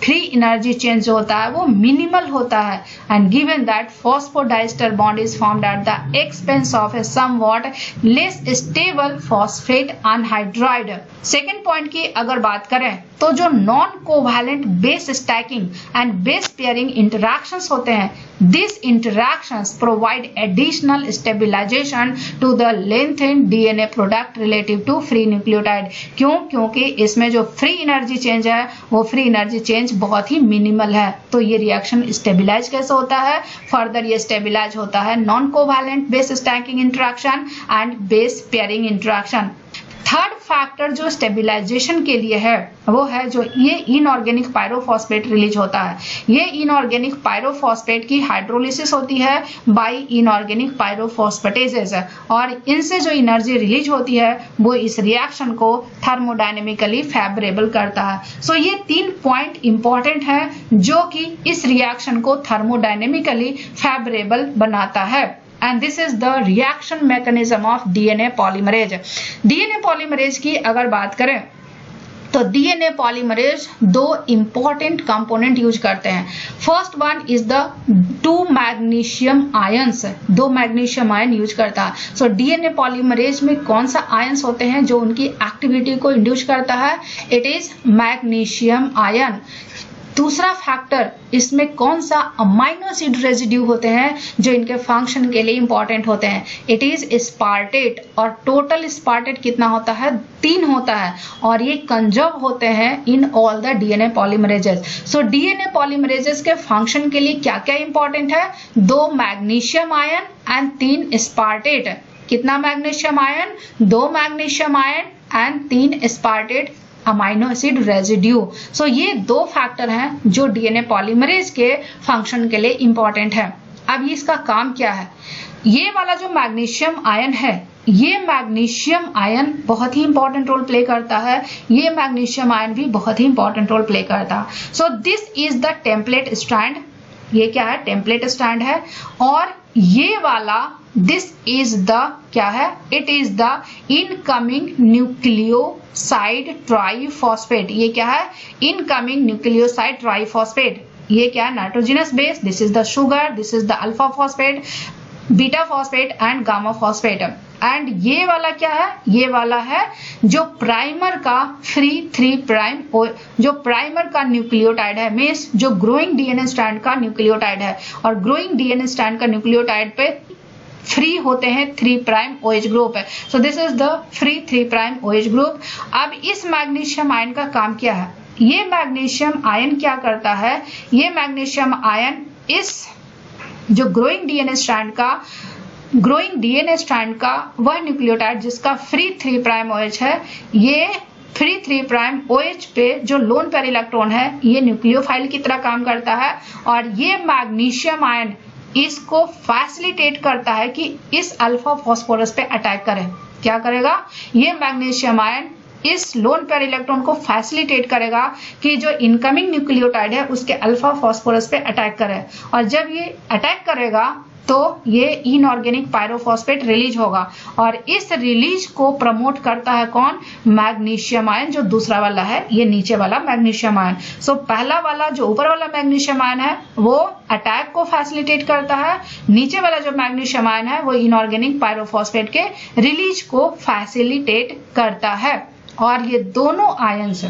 फ्री एनर्जी चेंज जो होता है वो मिनिमल होता है and given that phosphodiester bond is formed at the expense of A somewhat less stable phosphate anhydride. Second point की अगर बात करें तो जो non covalent base stacking and base pairing interactions होते हैं, this interactions provide additional stabilization to the lengthened DNA product relative to free nucleotide. क्यों? क्योंकि इसमें जो फ्री एनर्जी चेंज है वो फ्री एनर्जी चेंज बहुत ही मिनिमल है। तो ये रिएक्शन स्टेबिलाईज कैसे होता है? फर्दर ये स्टेबिलाईज होता है non covalent base stacking interaction and base pairing interaction. Third factor जो स्टेबिलाइजेशन के लिए है वो है जो ये इनऑर्गेनिक पायरोफॉस्फेट रिलीज होता है। ये इनऑर्गेनिक पायरोफॉस्फेट की हाइड्रोलिसिस होती है बाय इनऑर्गेनिक पायरोफॉस्फेटेजेस और इनसे जो एनर्जी रिलीज होती है वो इस रिएक्शन को थर्मोडायनेमिकली फेवरेबल करता है। सो ये 3 पॉइंट इंपॉर्टेंट है जो कि इस रिएक्शन को थर्मोडायनेमिकली फेवरेबल बनाता है। And this is the reaction mechanism of DNA polymerase. DNA polymerase की अगर बात करें तो DNA polymerase 2 important component use करते हैं। First one is the 2 magnesium ions. 2 magnesium ion use करता है। सो DNA polymerase में कौन सा आयंस होते हैं जो उनकी एक्टिविटी को इंड्यूस करता है? It is magnesium ion. दूसरा फैक्टर, इसमें कौन सा अमाइनो एसिड रेजिड्यू होते हैं जो इनके फंक्शन के लिए इंपॉर्टेंट होते हैं? It is aspartate. और टोटल स्पार्टेट कितना होता है? 3 होता है और ये कंजर्व होते हैं in all the DNA polymerases. So DNA polymerases के फंक्शन के लिए क्या क्या इंपॉर्टेंट है? 2 मैग्नीशियम आयन एंड 3 स्पार्टेट। कितना magnesium ion? 2 magnesium ion and 3 aspartate amino acid residue. So ये 2 फैक्टर हैं जो डीएनए पॉलीमरेज के फंक्शन के लिए इंपॉर्टेंट है। अब इसका काम क्या है? ये वाला जो मैग्नीशियम आयन है, ये मैग्नीशियम आयन बहुत ही इंपॉर्टेंट रोल प्ले करता है। ये मैग्नीशियम आयन भी बहुत ही इंपॉर्टेंट रोल प्ले करता है। So this is the template strand. ये क्या है? टेम्पलेट स्ट्रैंड है। और ये वाला दिस इज द क्या है? It is the incoming nucleoside triphosphate. ये क्या है? Incoming nucleoside triphosphate. ये क्या है? Nitrogenous base. This is the sugar, this is the alpha phosphate, beta phosphate and gamma phosphate. And ये वाला क्या है? ये वाला है जो प्राइमर का फ्री 3' जो प्राइमर का न्यूक्लियोटाइड है, मींस जो ग्रोइंग डीएनए स्ट्रैंड का न्यूक्लियोटाइड है। और ग्रोइंग डीएनए स्ट्रैंड का न्यूक्लियोटाइड पे फ्री होते हैं 3' OH ग्रुप है। So this is the free 3' OH group. अब इस मैग्नीशियम आयन का काम क्या है? ये मैग्नीशियम आयन क्या करता है? ये मैग्नीशियम आयन इस जो ग्रोइंग डीएनए स्ट्रैंड का वह न्यूक्लियोटाइड जिसका फ्री 3' OH है, ये फ्री 3 प्राइम OH पे जो लोन पेयर इलेक्ट्रॉन है ये न्यूक्लियोफाइल की तरह काम करता है और ये मैग्नीशियम आयन इसको फैसिलिटेट करता है कि इस अल्फा फास्फोरस पे अटैक करे। क्या करेगा? ये मैग्नीशियम आयन इस लोन पेयर इलेक्ट्रॉन को फैसिलिटेट करेगा कि जो इनकमिंग न्यूक्लियोटाइड है उसके अल्फा फास्फोरस पे अटैक करे और जब ये अटैक करेगा तो ये इनऑर्गेनिक पायरोफॉस्फेट रिलीज होगा और इस रिलीज को प्रमोट करता है कौन? मैग्नीशियम आयन, जो दूसरा वाला है ये नीचे वाला मैग्नीशियम आयन। सो पहला वाला जो ऊपर वाला मैग्नीशियम आयन है वो अटैक को फैसिलिटेट करता है, नीचे वाला जो मैग्नीशियम आयन है वो इनऑर्गेनिक पायरोफॉस्फेट के रिलीज को फैसिलिटेट करता है। और ये दोनों आयन्स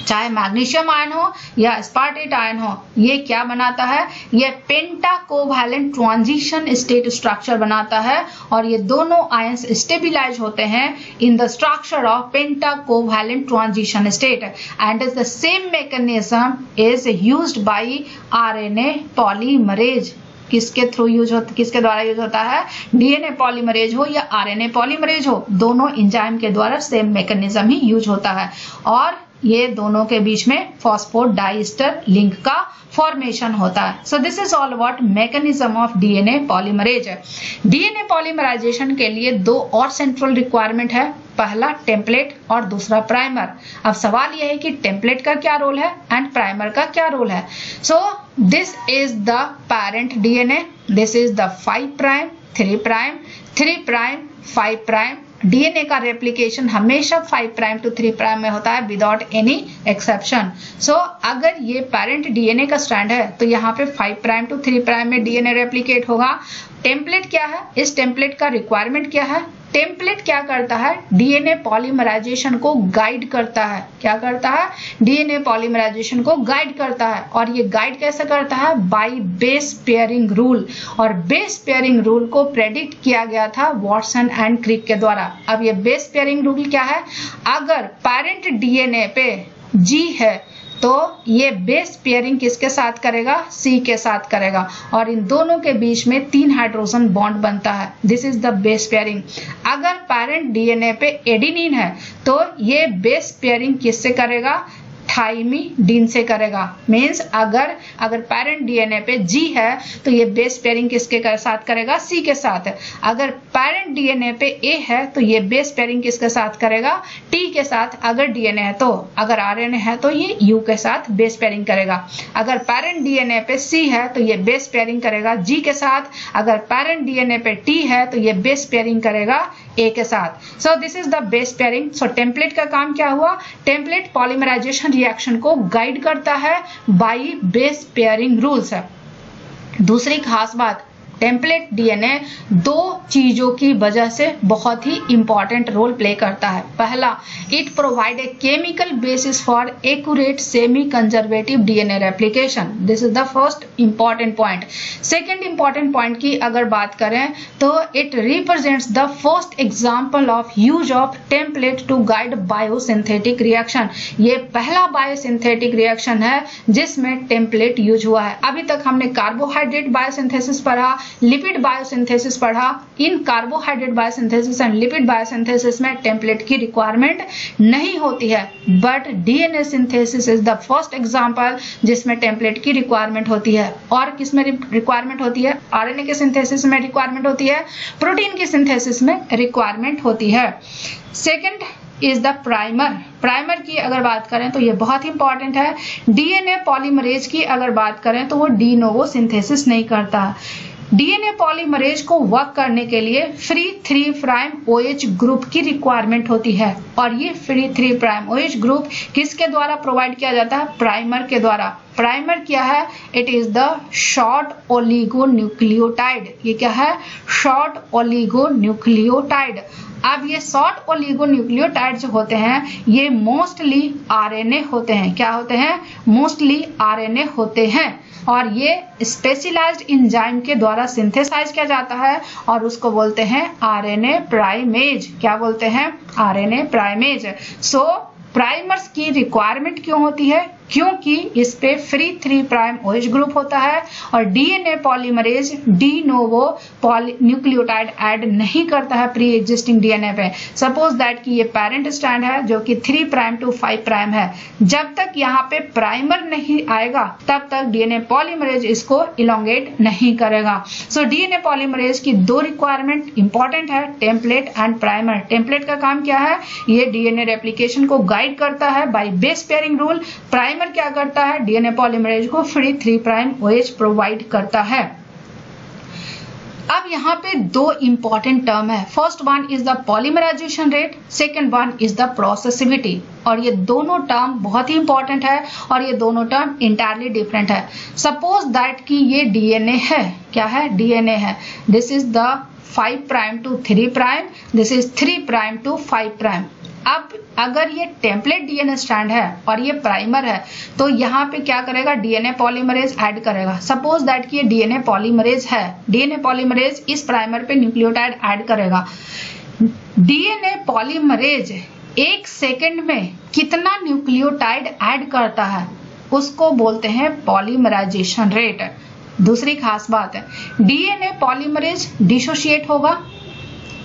चाहे मैग्नीशियम आयन हो या स्पार्टेट आयन हो ये क्या बनाता है? ये पेंटा कोवैलेंट ट्रांजिशन स्टेट स्ट्रक्चर बनाता है और ये दोनों आयन्स स्टेबिलाइज होते हैं in the structure of penta covalent transition state and the same mechanism is used by RNA polymerase. किसके थ्रू यूज होता, किसके द्वारा यूज होता है? DNA पॉलीमरेज हो या RNA पॉलीमरेज हो, दोनों एंजाइम के द्वारा सेम मैकेनिज्म ही यूज होता है और ये दोनों के बीच में फॉस्फोडाइस्टर लिंक का फॉर्मेशन होता है। So this is all about mechanism of DNA polymerase. DNA polymerization के लिए दो और सेंट्रल रिक्वायरमेंट है, पहला टेम्पलेट और दूसरा प्राइमर। अब सवाल यह है कि टेम्पलेट का क्या रोल है एंड प्राइमर का क्या रोल है। So this is the parent DNA, this is the 5 prime 3 prime 3 prime 5 prime. DNA का रेप्लिकेशन हमेशा 5 प्राइम टू 3 प्राइम में होता है विदाउट एनी एक्सेप्शन। सो अगर ये पेरेंट DNA का स्ट्रैंड है तो यहाँ पे 5 प्राइम टू 3 प्राइम में DNA रेप्लिकेट होगा। टेम्पलेट क्या है? इस टेम्पलेट का रिक्वायरमेंट क्या है? टेम्पलेट क्या करता है? DNA पॉलीमराइजेशन को गाइड करता है। क्या करता है? DNA पॉलीमराइजेशन को गाइड करता है और ये गाइड कैसे करता है? By base pairing rule. और बेस पेयरिंग रूल को प्रेडिक्ट किया गया था वॉटसन एंड क्रिक के द्वारा। अब ये बेस पेयरिंग रूल क्या है? अगर पेरेंट DNA पे G है तो ये बेस पेयरिंग किसके साथ करेगा? C के साथ करेगा और इन दोनों के बीच में 3 हाइड्रोजन बॉन्ड बनता है। This is the base pairing. अगर पेरेंट DNA पे एडेनिन है तो ये बेस पेयरिंग किससे करेगा? थाइमिडीन से करेगा। मीन्स अगर पेरेंट DNA पे G है तो ये बेस पेयरिंग किसके साथ करेगा? C के साथ। अगर पेरेंट DNA पे A है तो ये बेस पेयरिंग किसके साथ करेगा? T के साथ। अगर DNA है तो, अगर RNA है तो ये U के साथ बेस पेयरिंग करेगा। अगर पेरेंट DNA पे C है तो ये बेस पेयरिंग करेगा G के साथ। अगर पेरेंट DNA पे T है तो ये बेस पेयरिंग करेगा A के साथ। सो this is the base pairing. So template का काम क्या हुआ? टेम्पलेट पॉलीमराइजेशन रिएक्शन को गाइड करता है बाय बेस पेयरिंग रूल्स। दूसरी खास बात, टेम्पलेट DNA दो चीजों की वजह से बहुत ही इंपॉर्टेंट रोल प्ले करता है। पहला, it provide a chemical basis for accurate semi conservative DNA replication. This is the first important point. Second important point की अगर बात करें तो it represents the first example of use of template to guide biosynthetic reaction. ये पहला biosynthetic reaction है जिसमें template use हुआ है। अभी तक हमने कार्बोहाइड्रेट बायोसिंथेसिस पढ़ा, लिपिड बायोसिंथेसिस पढ़ा। इन carbohydrate biosynthesis and lipid biosynthesis में टेम्पलेट की रिक्वायरमेंट नहीं होती है, but DNA synthesis is the first example जिसमें टेम्पलेट की रिक्वायरमेंट होती है। और किसमें रिक्वायरमेंट होती है? RNA के सिंथेसिस में रिक्वायरमेंट होती है, प्रोटीन की सिंथेसिस में रिक्वायरमेंट होती है। Second is the primer. Primer की अगर बात करें तो ये बहुत इंपॉर्टेंट है। DNA पॉलीमरेज की अगर बात करें तो वो डी नोवो सिंथेसिस नहीं करता। DNA पॉलीमरेज को वर्क करने के लिए फ्री 3 प्राइम OH ग्रुप की रिक्वायरमेंट होती है और ये फ्री 3 प्राइम OH ग्रुप किसके द्वारा प्रोवाइड किया जाता है? प्राइमर के द्वारा। प्राइमर क्या है? It is the short oligonucleotide. ये क्या है? Short oligonucleotide. अब ये शॉर्ट ओलिगोन्यूक्लियोटाइड जो होते हैं ये मोस्टली RNA होते हैं। क्या होते हैं? मोस्टली RNA होते हैं और ये स्पेशलाइज्ड एंजाइम के द्वारा सिंथेसाइज किया जाता है और उसको बोलते हैं RNA प्राइमेज। क्या बोलते हैं? RNA primase. सो प्राइमर्स की रिक्वायरमेंट क्यों होती है? क्योंकि इस पे फ्री 3 प्राइम OH ग्रुप होता है और DNA polymerase de novo nucleotide add नहीं करता है प्री एग्जिस्टिंग डीएनए पे। सपोज दैट कि ये पेरेंट स्ट्रैंड है जो कि 3 प्राइम टू 5 प्राइम है, जब तक यहाँ पे प्राइमर नहीं आएगा तब तक डीएनए पॉलीमरेज इसको इलोंगेट नहीं करेगा। सो डीएनए पॉलीमरेज की 2 रिक्वायरमेंट इंपॉर्टेंट है, टेम्पलेट एंड प्राइमर। टेम्पलेट का काम क्या है, ये डीएनए रेप्लिकेशन को गाइड करता है by base pairing rule. Primer क्या करता है, डीएनए पॉलीमरेज को फ्री 3 प्राइम OH प्रोवाइड करता है। अब यहाँ पे 2 इंपॉर्टेंट टर्म है। First one is the polymerization rate, second one is the processibility. और ये दोनों टर्म बहुत ही इंपॉर्टेंट है और ये दोनों टर्म इंटायरली डिफरेंट है। सपोज दैट कि ये डीएनए है, क्या है, डीएनए है। This is the 5 prime to 3 prime, this is 3 prime to 5 prime. अब अगर ये टेम्पलेट डीएनए स्ट्रैंड है और ये प्राइमर है तो यहाँ पे क्या करेगा, डीएनए पॉलीमरेज ऐड करेगा। सपोज दैट कि ये डीएनए पॉलीमरेज है, डीएनए पॉलीमरेज इस प्राइमर पे न्यूक्लियोटाइड ऐड करेगा। डीएनए पॉलीमरेज 1 सेकेंड में कितना न्यूक्लियोटाइड ऐड करता है उसको बोलते हैं पॉलीमराइजेशन रेट। दूसरी खास बात है, डीएनए पॉलीमरेज डिसोशिएट होगा,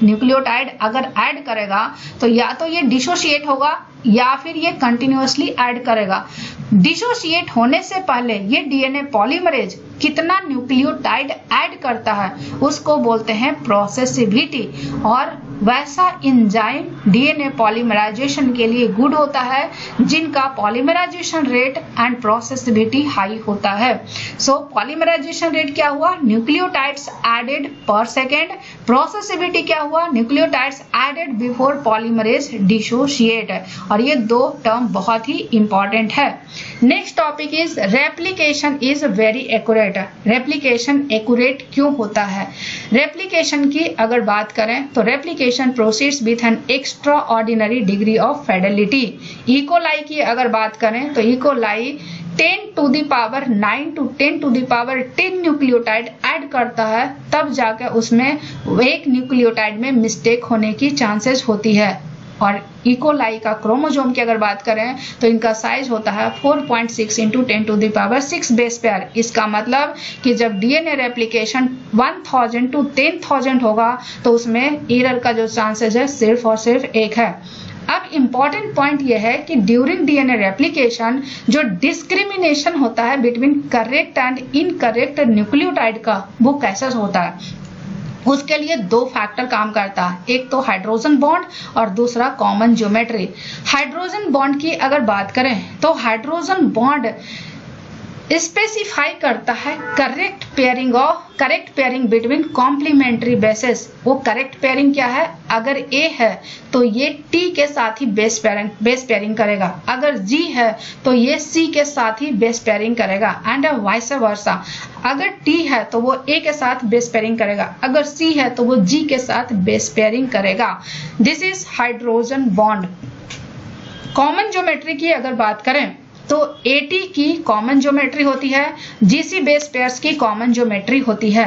न्यूक्लियोटाइड अगर ऐड करेगा तो या तो ये डिसोशिएट होगा या फिर ये कंटिन्यूअसली ऐड करेगा। डिसोशिएट होने से पहले ये डीएनए पॉलीमरेज कितना न्यूक्लियोटाइड ऐड करता है उसको बोलते हैं प्रोसेसिबिलिटी। और वैसा एंजाइम डीएनए पॉलीमराइजेशन के लिए गुड होता है जिनका polymerization rate and processibility high होता है। सो पॉलीमराइजेशन रेट क्या हुआ, nucleotides added per second. Processibility क्या हुआ, nucleotides added before polymerase dissociate. और ये 2 टर्म बहुत ही इंपॉर्टेंट है। Next topic is replication is very accurate. Replication accurate क्यों होता है? रेप्लिकेशन की अगर बात करें तो replication proceeds with an extraordinary degree of fidelity. E coli की अगर बात करें तो E coli 10 to the power 9 to 10 to the power 10 nucleotide add करता है, तब जाकर उसमें एक न्यूक्लियोटाइड में मिस्टेक होने की चांसेस होती है। और इकोलाई का क्रोमोसोम की अगर बात करें तो इनका साइज होता है 4.6 into 10 to the power 6 base pair. इसका मतलब कि जब डीएनए रेप्लिकेशन 1000 to 10,000 होगा तो उसमें एरर का जो चांसेस है सिर्फ और सिर्फ 1 है। अब इम्पॉर्टेंट पॉइंट यह है कि ड्यूरिंग डीएनए रेप्लिकेशन जो डिस्क्रिमिनेशन होता है between correct and incorrect nucleotide का, वो कैसे होता है? उसके लिए 2 फैक्टर काम करता है, एक तो हाइड्रोजन बॉन्ड और दूसरा कॉमन ज्योमेट्री। हाइड्रोजन बॉन्ड की अगर बात करें तो हाइड्रोजन बॉन्ड स्पेसिफाई करता है correct pairing between complementary bases. वो करेक्ट पेयरिंग क्या है, अगर ए है तो ये टी के साथ ही बेस पेयरिंग करेगा, अगर जी है तो ये सी के साथ ही बेस पेयरिंग करेगा एंड वाइस वर्सा। अगर टी है तो वो ए के साथ बेस पेयरिंग करेगा, अगर सी है तो वो जी के साथ बेस पेयरिंग करेगा। This is hydrogen bond. Common geometry की अगर बात करें तो AT की कॉमन ज्योमेट्री होती है, GC बेस पेयर्स की कॉमन ज्योमेट्री होती है।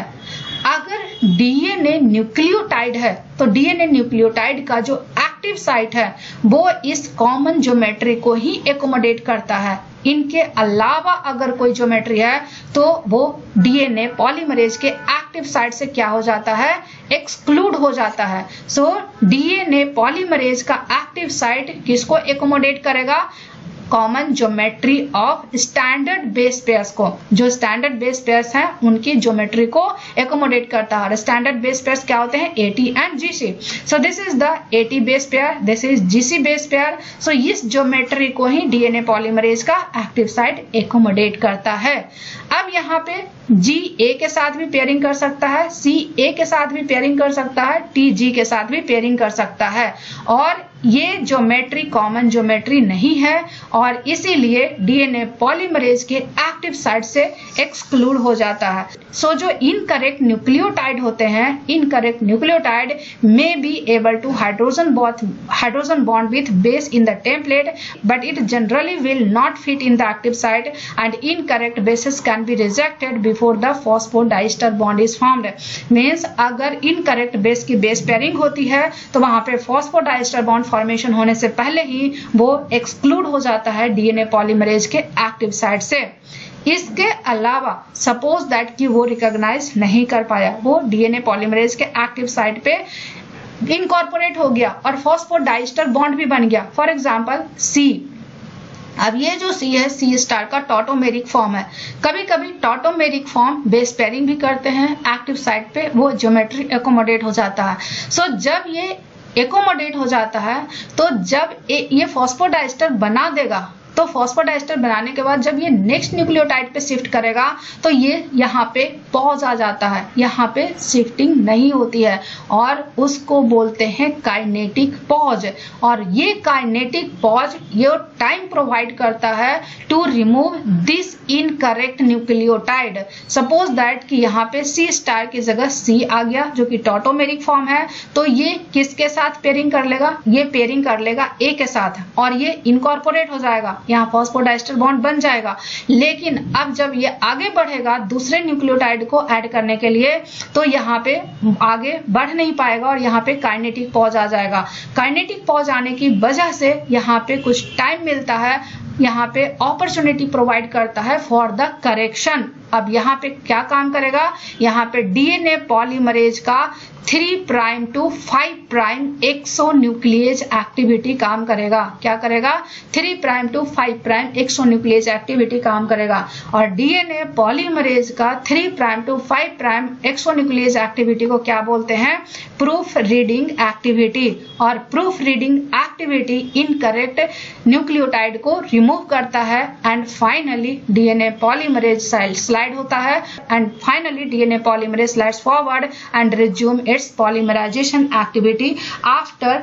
अगर डीएनए न्यूक्लियोटाइड है तो डीएनए न्यूक्लियोटाइड का जो एक्टिव साइट है वो इस कॉमन ज्योमेट्री को ही एकोमोडेट करता है। इनके अलावा अगर कोई ज्योमेट्री है तो वो डीएनए पॉलीमरेज के एक्टिव साइट से क्या हो जाता है, एक्सक्लूड हो जाता है। सो डीएनए पॉलीमरेज का एक्टिव साइट किसको एकोमोडेट करेगा, common geometry of standard base pairs को। जो स्टैंडर्ड बेस पेयर्स हैं उनकी ज्योमेट्री को एकोमोडेट करता है। स्टैंडर्ड बेस पेयर्स क्या होते हैं, AT and GC। So this is the AT base pair, this is GC base pair. So इस ज्योमेट्री को ही डीएनए पॉलीमरेज का एक्टिव साइट एकोमोडेट करता है। अब यहाँ पे G A के साथ भी पेयरिंग कर सकता है, C A के साथ भी पेयरिंग कर सकता है, T G के साथ भी पेयरिंग कर सकता है। और ये ज्योमेट्री कॉमन ज्योमेट्री नहीं है और इसीलिए डीएनए पॉलीमरेज के एक्टिव साइट से एक्सक्लूड हो जाता है। सो जो इनकरेक्ट न्यूक्लियोटाइड होते हैं, incorrect nucleotide may be able to hydrogen bond with base in the template but it generally will not fit in the active site and incorrect basis can be rejected before the phosphodiester bond is formed. Means अगर incorrect base की base pairing होती है तो वहां पे phosphodiester bond formation होने से पहले ही वो एक्सक्लूड हो जाता है डीएनए पॉलीमरेज के एक्टिव साइट से। इसके अलावा सपोज दैट कि वो रिकॉग्नाइज नहीं कर पाया, वो डीएनए पॉलीमरेज के एक्टिव साइट पे इनकॉर्पोरेट हो गया और फॉस्फोडाइस्टर बॉन्ड भी बन गया। For example C. अब ये जो सी है, सी स्टार का टॉटोमेरिक फॉर्म है। कभी कभी टॉटोमेरिक फॉर्म बेस पेयरिंग भी करते हैं एक्टिव साइट पे, वो ज्योमेट्री एकोमोडेट हो जाता है। सो जब ये एकोमोडेट हो जाता है तो जब ये फॉस्फोडाइस्टर बना देगा, तो फॉस्फोडाइस्टर बनाने के बाद जब ये नेक्स्ट न्यूक्लियोटाइड पे शिफ्ट करेगा तो ये यहाँ पे पॉज आ जाता है, यहाँ पे शिफ्टिंग नहीं होती है और उसको बोलते हैं काइनेटिक पॉज। और ये काइनेटिक पॉज ये टाइम प्रोवाइड करता है to remove this incorrect nucleotide. Suppose that कि यहाँ पे सी स्टार की जगह सी आ गया जो कि टॉटोमेरिक फॉर्म है, तो ये किसके साथ पेयरिंग कर लेगा, ये पेयरिंग कर लेगा ए के साथ और ये इनकॉर्पोरेट हो जाएगा, यहाँ फॉस्फोडाइस्टर बॉन्ड बन जाएगा। लेकिन अब जब ये आगे बढ़ेगा दूसरे न्यूक्लियोटाइड को ऐड करने के लिए, तो यहाँ पे आगे बढ़ नहीं पाएगा और यहाँ पे काइनेटिक पॉज आ जाएगा। काइनेटिक पॉज आने की वजह से यहाँ पे कुछ टाइम मिलता है, यहाँ पे अपॉर्चुनिटी प्रोवाइड करता है फॉर द करेक्शन। अब यहाँ पे क्या काम करेगा, यहाँ पे डीएनए पॉलीमरेज का 3 प्राइम टू 5 प्राइम एक्सोन्यूक्लिएज एक्टिविटी काम करेगा। क्या करेगा, 3 प्राइम टू 5 प्राइम एक्सोन्यूक्लिएज एक्टिविटी काम करेगा। और डीएनए पॉलीमरेज का 3 प्राइम टू 5 प्राइम एक्सोन्यूक्लिएज एक्टिविटी को क्या बोलते हैं, प्रूफ रीडिंग एक्टिविटी। और proof reading activity incorrect nucleotide को रिमूव करता है and finally DNA polymerase slide होता है and finally DNA polymerase slides forward and resume its polymerization activity after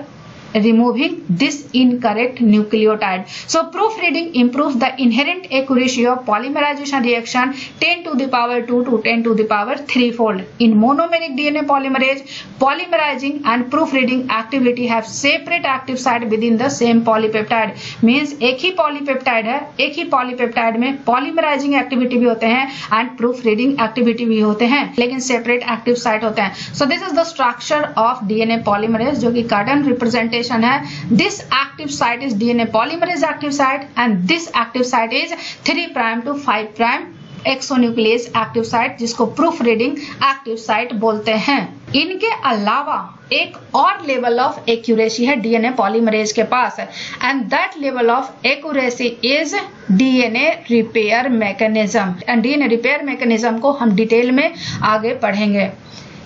removing this incorrect nucleotide. So proofreading improves the inherent accuracy of polymerization reaction 10 to the power 2 to 10 to the power 3 fold. In monomeric DNA polymerase, polymerizing and proofreading activity have separate active site within the same polypeptide. Means एक ही polypeptide है, एक ही polypeptide में polymerizing activity भी होते हैं and proofreading activity भी होते हैं, लेकिन separate active site होते हैं। So this is the structure of DNA polymerase जो कि carton representation है। This active site is DNA polymerase active site and this active site is 3 prime to 5 prime exonuclease active site, जिसको proof reading active site बोलते हैं। इनके अलावा एक और लेवल ऑफ एक्यूरेसी है डीएनए पॉलीमरेज के पास and that level of accuracy is DNA repair mechanism. And DNA repair mechanism को हम डिटेल में आगे पढ़ेंगे।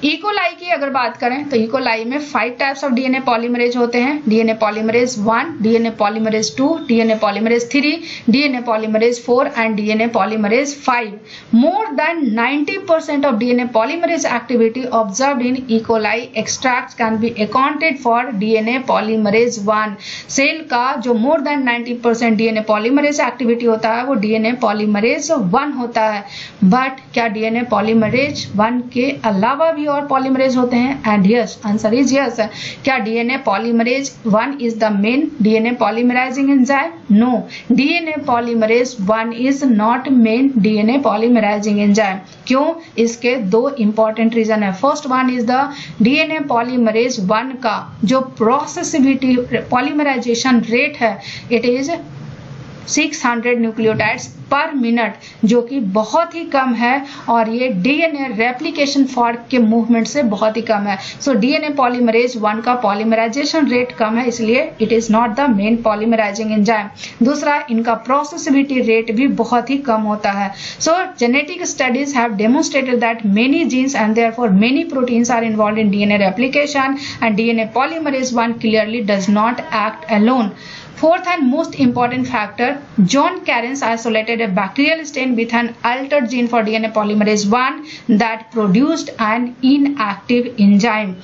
इकोलाई की अगर बात करें तो इकोलाई में 5 टाइप्स ऑफ डीएनए पॉलीमरेज होते हैं, DNA polymerase 1, DNA polymerase 2, DNA polymerase 3, DNA polymerase 4 and DNA polymerase 5। More than 90% of DNA polymerase activity observed in E coli extracts can be accounted for DNA polymerase 1। Cell का जो more than 90% DNA polymerase activity होता है वो DNA polymerase 1 होता है। But क्या DNA polymerase 1 के अलावा भी और पॉलीमरेज होते हैं? And yes, answer is yes. क्या DNA polymerase 1 is the main DNA polymerizing enzyme? No, DNA polymerase 1 is not main DNA polymerizing enzyme. क्यों? इसके 2 इंपॉर्टेंट रीजन है। First one is the DNA polymerase 1 का जो processivity polymerization rate है, it is 600 nucleotides per minute, जो कि बहुत ही कम है और ये डीएनए रेप्लिकेशन फॉर्क के मूवमेंट से बहुत ही कम है। सो डीएनए पॉलीमरेज 1 का पॉलीमराइजेशन रेट कम है, इसलिए it is not the main polymerising enzyme. दूसरा, इनका प्रोसेसिबिलिटी रेट भी बहुत ही कम होता है। So genetic studies have demonstrated that many genes and therefore many proteins are involved in DNA replication and DNA polymerase 1 clearly does not act alone. Fourth and most important factor, John Cairns isolated a bacterial strain with an altered gene for DNA polymerase 1 that produced an inactive enzyme.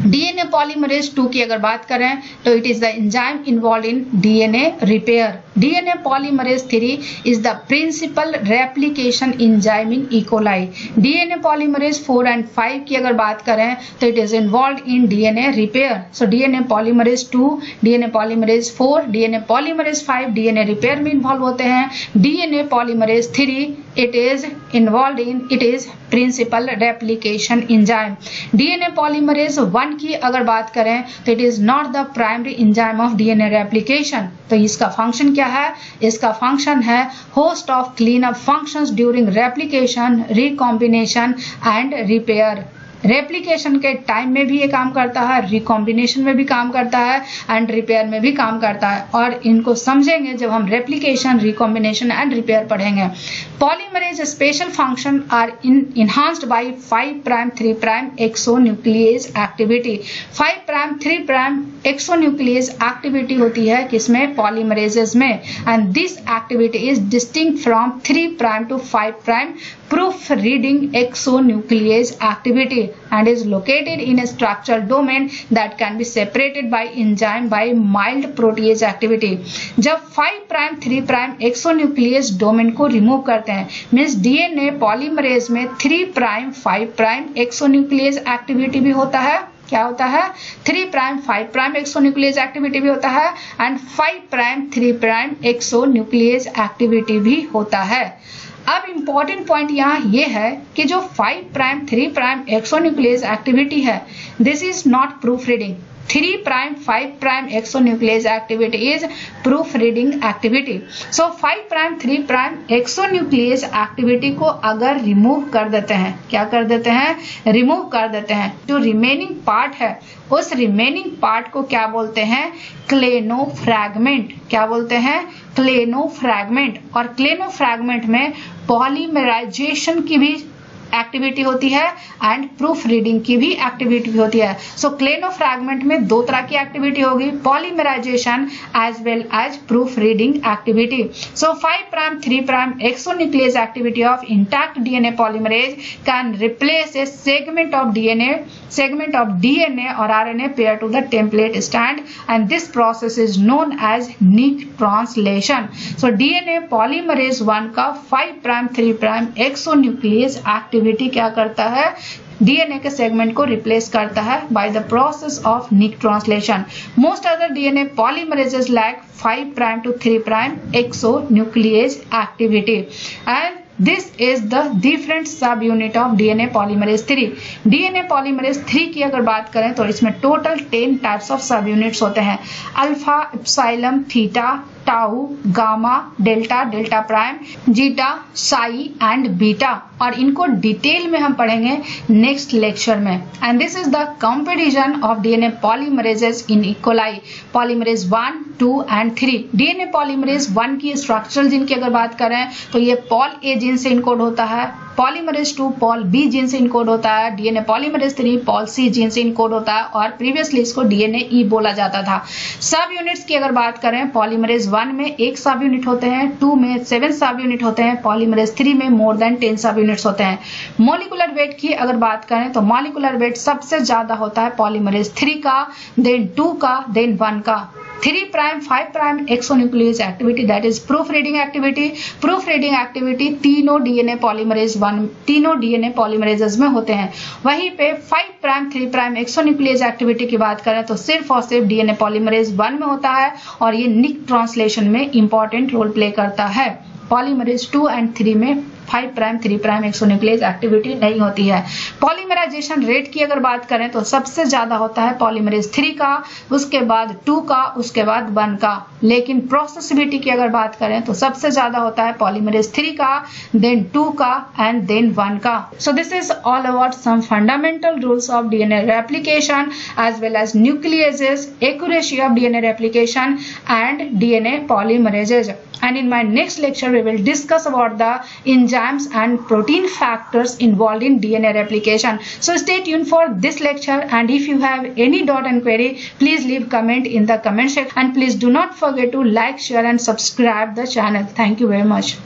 DNA polymerase 2 की अगर बात करें तो it is the enzyme involve in DNA repair. DNA polymerase 3 is the principal replication enzyme in E coli. DNA polymerase 4 and 5 की अगर बात करें तो it is involve in DNA repair. So DNA polymerase 2, DNA polymerase 4, DNA polymerase 5 DNA repair में involve होते हैं। DNA polymerase 3 it is involved in it is principal replication enzyme. DNA polymerase 1 की अगर बात करें तो it is not the primary enzyme of DNA replication. तो इसका फंक्शन क्या है? इसका फंक्शन है host of cleanup functions during replication, recombination and repair. Replication के टाइम में भी ये काम करता है, रिकॉम्बिनेशन में भी काम करता है एंड रिपेयर में भी काम करता है, और इनको समझेंगे जब हम रेप्लिकेशन, रिकॉम्बिनेशन एंड रिपेयर पढ़ेंगे. Polymerase special function are enhanced by 5'3' exonuclease activity. 5'3' exonuclease activity होती है किसमें? पॉलीमरेजेस में. And this activity is distinct from 3' to 5' proof reading exonuclease activity and is located in a structural domain that can be separated by enzyme by mild protease activity. जब 5'3' exonuclease domain को remove करते हैं, means DNA polymerase में 3'5' exonuclease activity भी होता है. क्या होता है? 3'5' एक्सोन्यूक्लियस एक्टिविटी भी होता है एंड 5'3' एक्सोन्यूक्लियस एक्टिविटी भी होता है. अब इम्पॉर्टेंट पॉइंट यहाँ ये है कि जो 5'3' एक्सोन्यूक्लियस एक्टिविटी है, this is not proof reading. 3'5' exonuclease activity is proof reading activity. So 5'3' exonuclease activity को अगर रिमूव कर देते हैं, क्या कर देते हैं? रिमूव कर देते हैं. जो रिमेनिंग पार्ट है उस रिमेनिंग पार्ट को क्या बोलते हैं? क्लेनोफ्रैगमेंट. क्या बोलते हैं? क्लेनोफ्रैगमेंट. और क्लेनोफ्रैगमेंट में पॉलीमराइजेशन की भी एक्टिविटी होती है एंड प्रूफ रीडिंग की भी एक्टिविटी होती है. सो क्लेनोफ्रैगमेंट में दो तरह की एक्टिविटी होगी, polymerization as well as proof reading activity. So 5'3' exonuclease activity of intact DNA polymerase can replace a segment of DNA और RNA pair to the template strand and this process is known as nick translation. So DNA polymerase 1 का 5'3' exonuclease activity क्या करता है? DNA के segment को replace करता है by the process of nick translation. Most other DNA polymerases lack 5' to 3' exonuclease activity and this is the different subunit of DNA polymerase 3. DNA polymerase 3 की अगर बात करें तो इसमें टोटल 10 टाइप्स ऑफ सब यूनिट्स होते हैं. Alpha, epsilon, theta, tau, gamma, delta, delta prime, zeta, Sai and beta, और इनको डिटेल में हम पढ़ेंगे नेक्स्ट लेक्चर में. And this is the comparison of DNA polymerases in E coli, polymerase 1, 2 and 3. DNA polymerase 1 की स्ट्रक्चरल जीन की अगर बात करें तो ये पॉल ए जीन से इनकोड होता है, पॉलीमरेज 2 पॉल बी जीन से इनकोड होता है, डीएनए पॉलीमरेज 3 पॉल सी जीन से इनकोड होता है, और प्रीवियसली इसको डीएनए ई बोला जाता था. सब यूनिट्स की अगर बात करें, पॉलीमरेज 1 में 1 सब यूनिट होते हैं, 2 में 7 सब यूनिट होते हैं, पॉलीमरेज 3 में मोर देन 10 सब यूनिट्स होते हैं. मॉलिक्यूलर वेट की अगर बात करें तो मॉलिक्यूलर वेट सबसे ज्यादा होता है पॉलीमरेज 3 का, देन 2 का, देन 1 का. 3', 5' exonuclease activity that is proof reading activity. Proof reading activity तीनों डीएनए पॉलीमरेज 1 तीनों डीएनए पॉलीमरेजेस में होते हैं. वहीं पे 5', 3' एक्सोन्यूक्लियस एक्टिविटी की बात करें तो सिर्फ और सिर्फ डीएनए पॉलीमरेज 1 में होता है, और ये निक ट्रांसलेशन में इंपॉर्टेंट रोल प्ले करता है. पॉलीमरेज 2 एंड 3 में 5', 3' एक्सोन्यूक्लियस एक्टिविटी नहीं होती है. पॉलीमराइजेशन रेट की अगर बात करें तो सबसे ज्यादा होता है पॉलीमरेज 3 का, उसके बाद 2 का, उसके बाद 1 का. लेकिन प्रोसेसिबिलिटी की अगर बात करें तो सबसे ज्यादा होता है पॉलीमरेज 3 का, देन 2 का एंड देन 1 का. So this is all about some fundamental rules of DNA replication as well as nucleases, accuracy of DNA replication and DNA polymerases. And in my next lecture, we will discuss about the enzymes and protein factors involved in DNA replication. So stay tuned for this lecture, and if you have any doubt and query, please leave comment in the comment section, and please do not forget to like, share and subscribe the channel. Thank you very much.